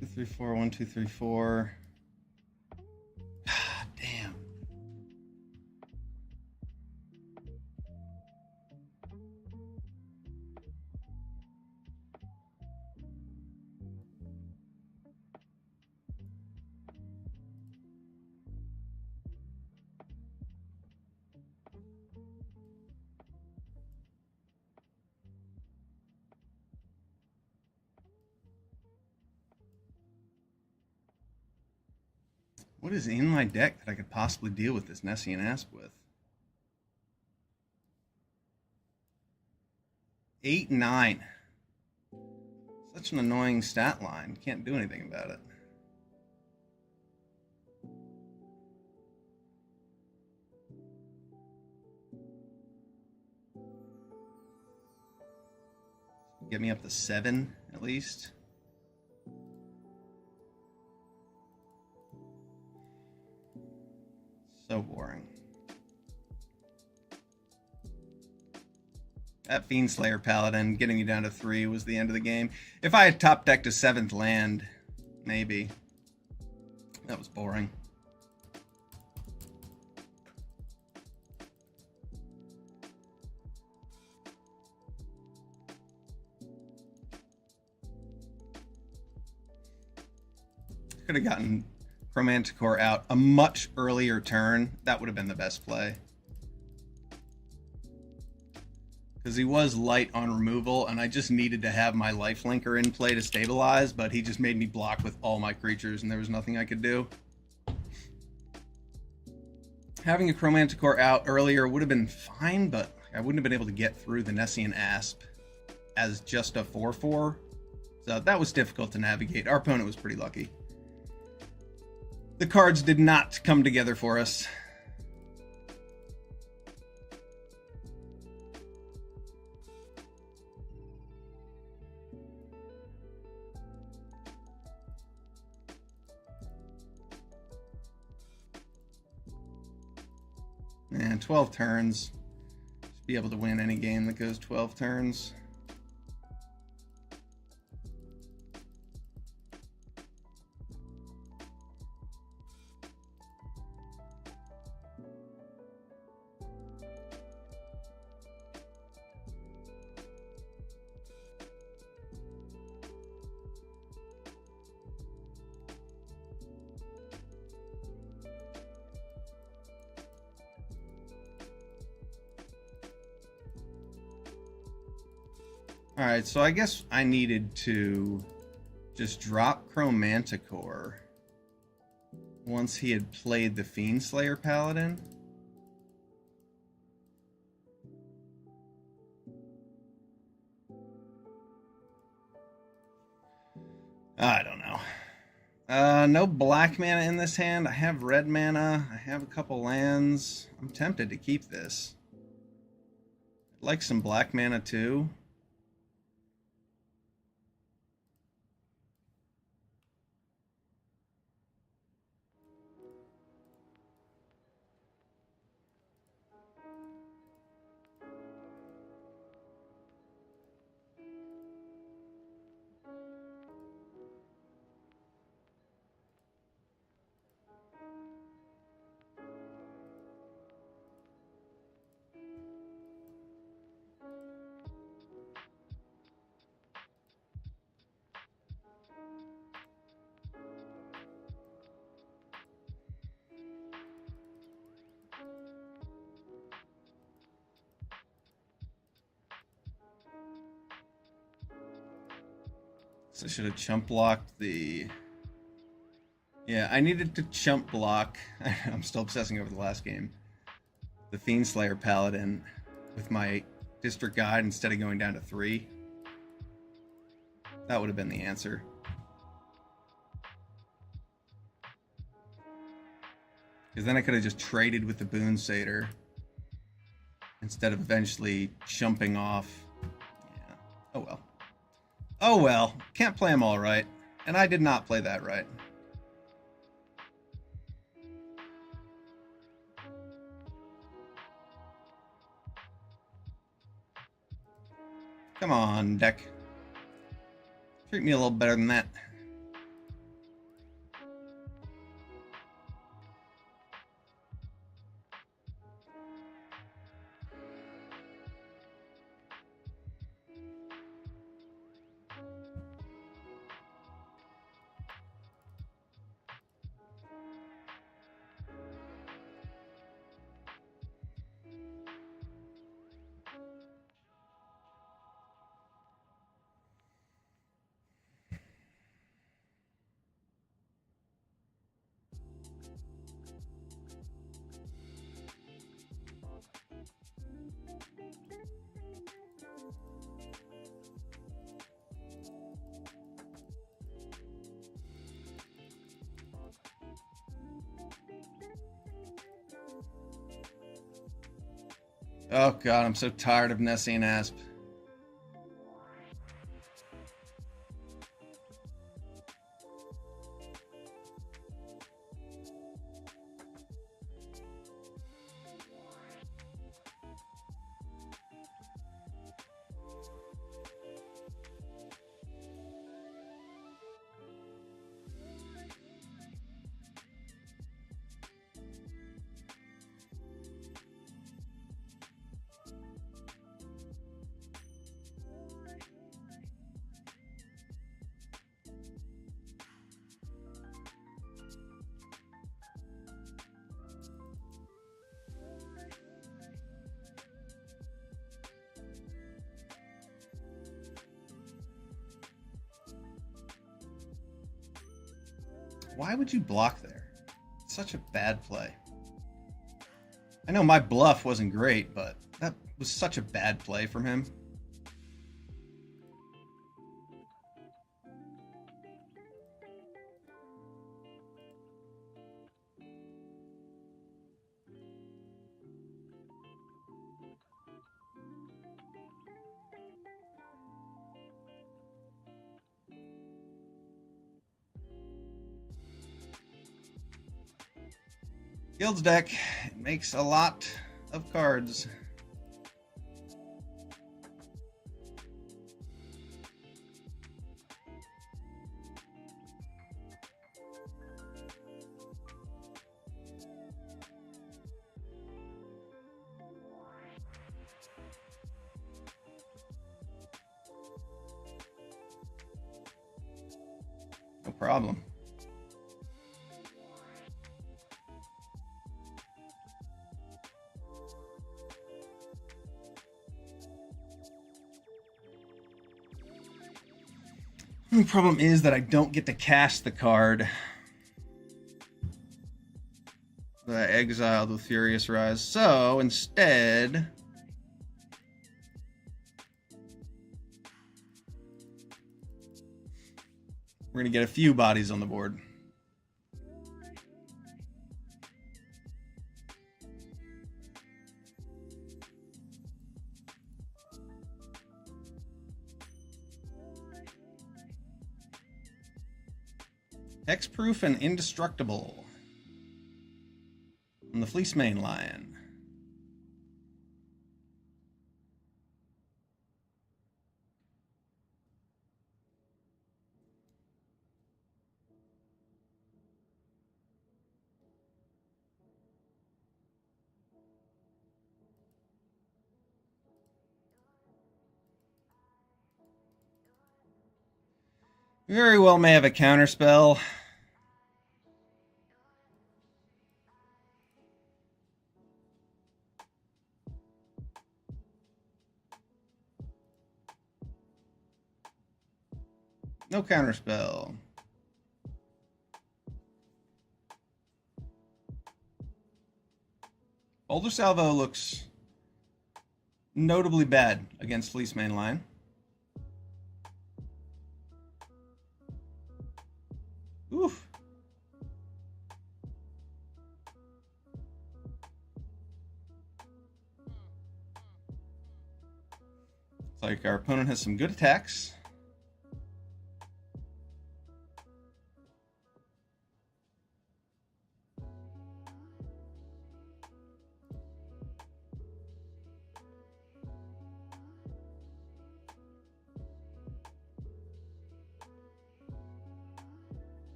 Two, three, four, 1, 2, 3, 4. Damn. What is in my deck that I could possibly deal with this Nessian Asp with? 8, 9. Such an annoying stat line. Can't do anything about it. Get me up to 7 at least. So boring. That Fiendslayer Paladin getting you down to 3 was the end of the game. If I had top decked a 7th land, maybe. That was boring. Could have gotten Chromanticore out a much earlier turn. That would have been the best play. Because he was light on removal, and I just needed to have my lifelinker in play to stabilize, but he just made me block with all my creatures, and there was nothing I could do. Having a Chromanticore out earlier would have been fine, but I wouldn't have been able to get through the Nessian Asp as just a 4/4. So that was difficult to navigate. Our opponent was pretty lucky. The cards did not come together for us. And 12 turns. Should be able to win any game that goes 12 turns. Alright, so I guess I needed to just drop Chromanticore once he had played the Fiendslayer Paladin. I don't know. No black mana in this hand. I have red mana. I have a couple lands. I'm tempted to keep this. I'd like some black mana too. So I should have chump blocked the... Yeah, I needed to chump block. I'm still obsessing over the last game. The Fiendslayer Paladin with my District Guide instead of going down to 3. That would have been the answer. Because then I could have just traded with the Boon Satyr instead of eventually chumping off. Yeah. Oh well. Oh well. Can't play them all right. And I did not play that right. Come on, deck. Treat me a little better than that. Oh god, I'm so tired of Nessian Asp. Why would you block there? It's such a bad play. I know my bluff wasn't great, but that was such a bad play from him. Guild's deck makes a lot of cards. No problem. The problem is that I don't get to cast the card that I exiled with Furious Rise. So instead, we're going to get a few bodies on the board. Hexproof and Indestructible on the Fleece Mane Lion. Very well may have a counterspell. No counterspell. Boulder Salvo looks notably bad against Fleece Mane Lion. Oof. Looks like our opponent has some good attacks.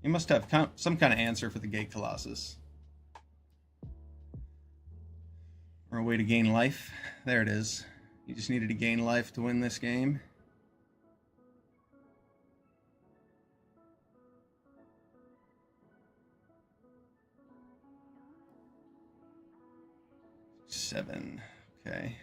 You must have some kind of answer for the Gate Colossus. Or a way to gain life. There it is. You just needed to gain life to win this game. Seven. Okay.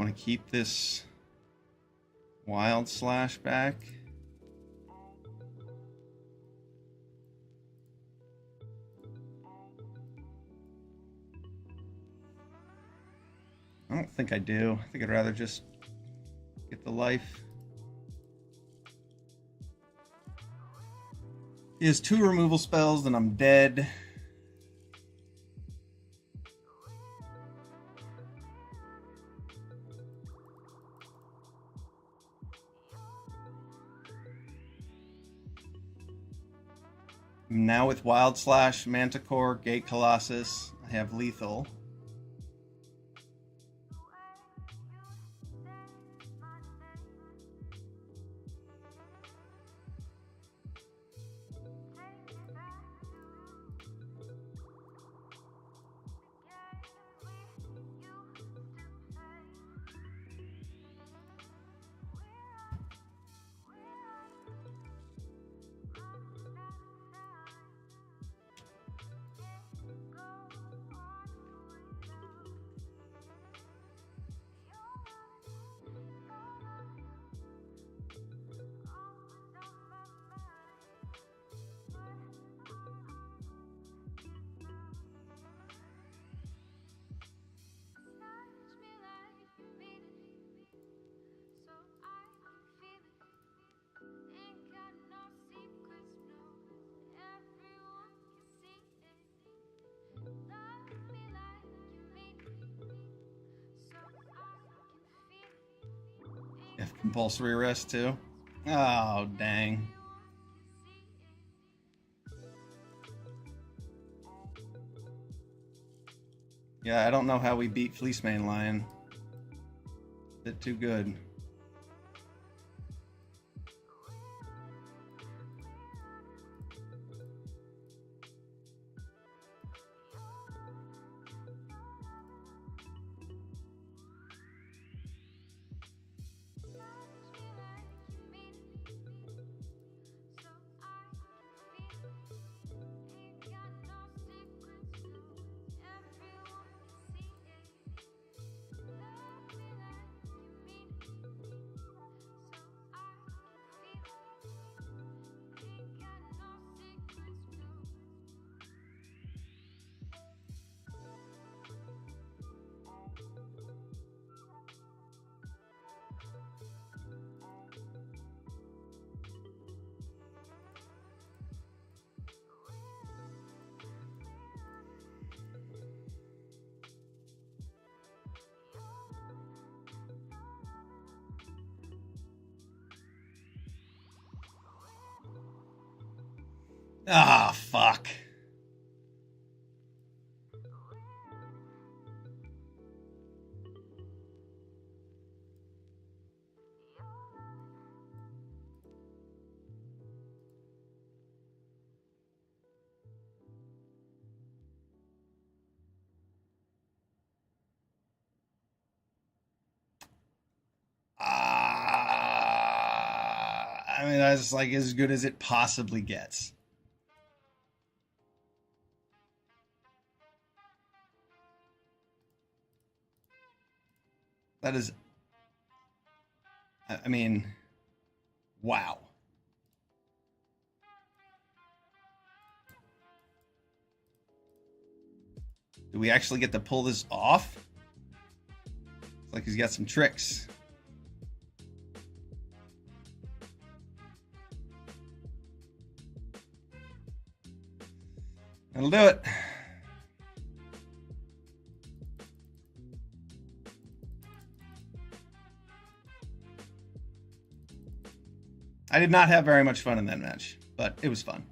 want to keep this Wild Slash back. I don't think I do. I think I'd rather just get the life. He has 2 removal spells, then I'm dead. Now with Wild Slash, Manticore, Gate Colossus, I have lethal. If compulsory arrest too. Oh, dang. Yeah, I don't know how we beat Fleecemane Lion. Bit too good. Ah, fuck. I mean, that's like as good as it possibly gets. That is, I mean, wow. Do we actually get to pull this off? It's like he's got some tricks. That'll do it. I did not have very much fun in that match, but it was fun.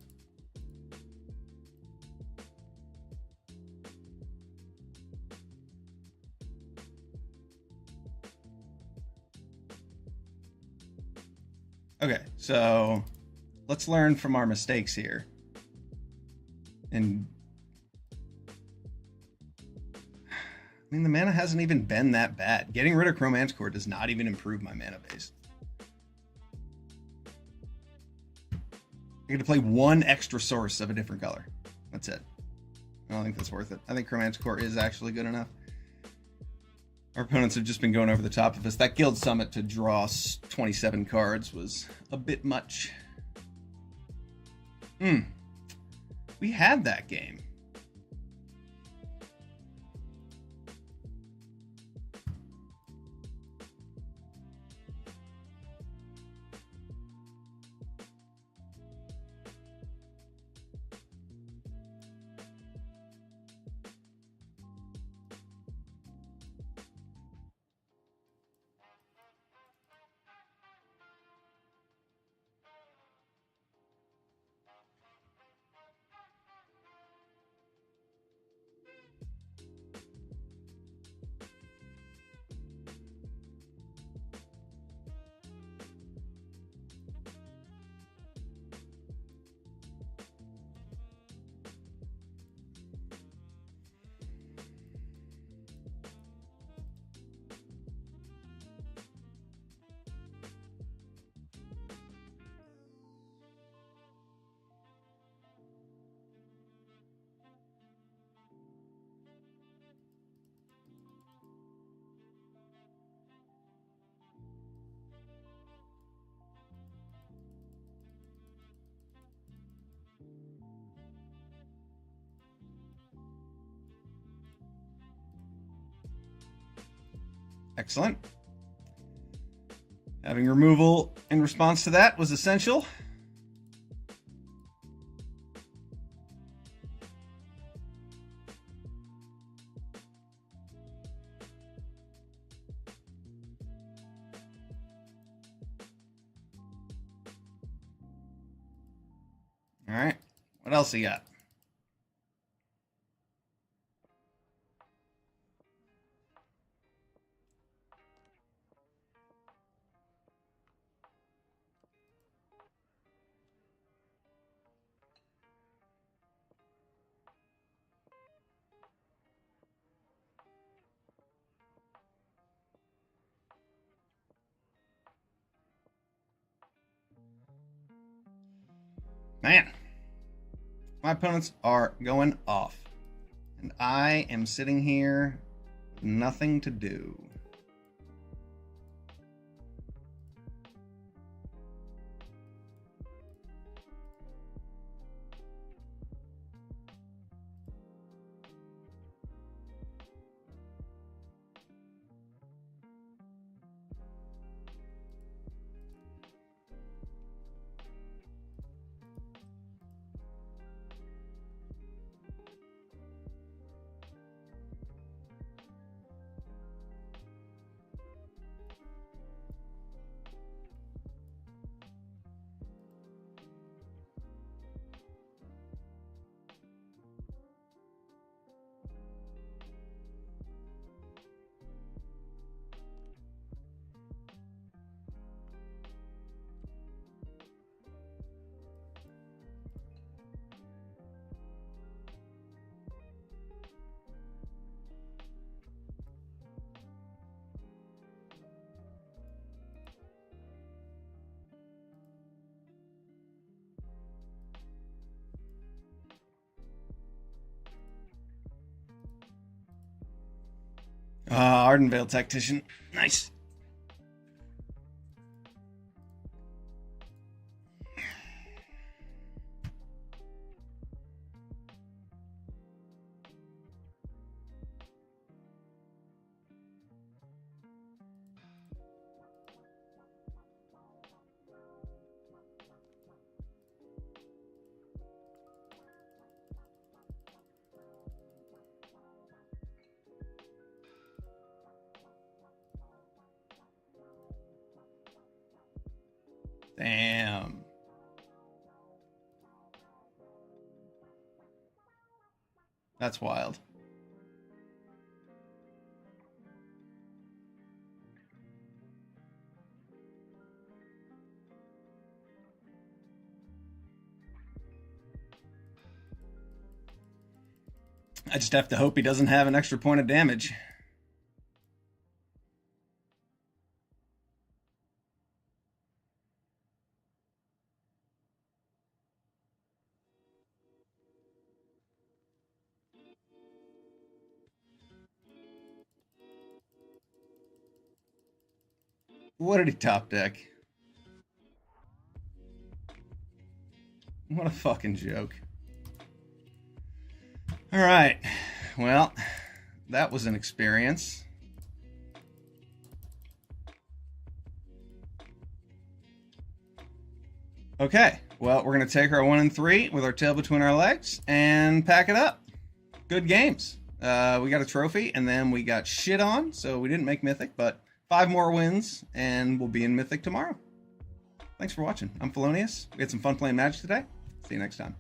Okay, so let's learn from our mistakes here. And I mean, the mana hasn't even been that bad. Getting rid of Chromanticore does not even improve my mana base. I get to play one extra source of a different color. That's it. I don't think that's worth it. I think Chromanticore is actually good enough. Our opponents have just been going over the top of us. That Guild Summit to draw 27 cards was a bit much. We had that game. Excellent. Having removal in response to that was essential. All right. What else you got? Man, my opponents are going off, and I am sitting here with nothing to do. Ardenvale Tactician. Nice. Damn. That's wild. I just have to hope he doesn't have an extra point of damage. What did he top deck? What a fucking joke. Alright. Well, that was an experience. Okay. Well, we're going to take our 1 and 3 with our tail between our legs and pack it up. Good games. We got a trophy, and then we got shit on, so we didn't make Mythic, but 5 more wins, and we'll be in Mythic tomorrow. Thanks for watching. I'm Felonyus. We had some fun playing Magic today. See you next time.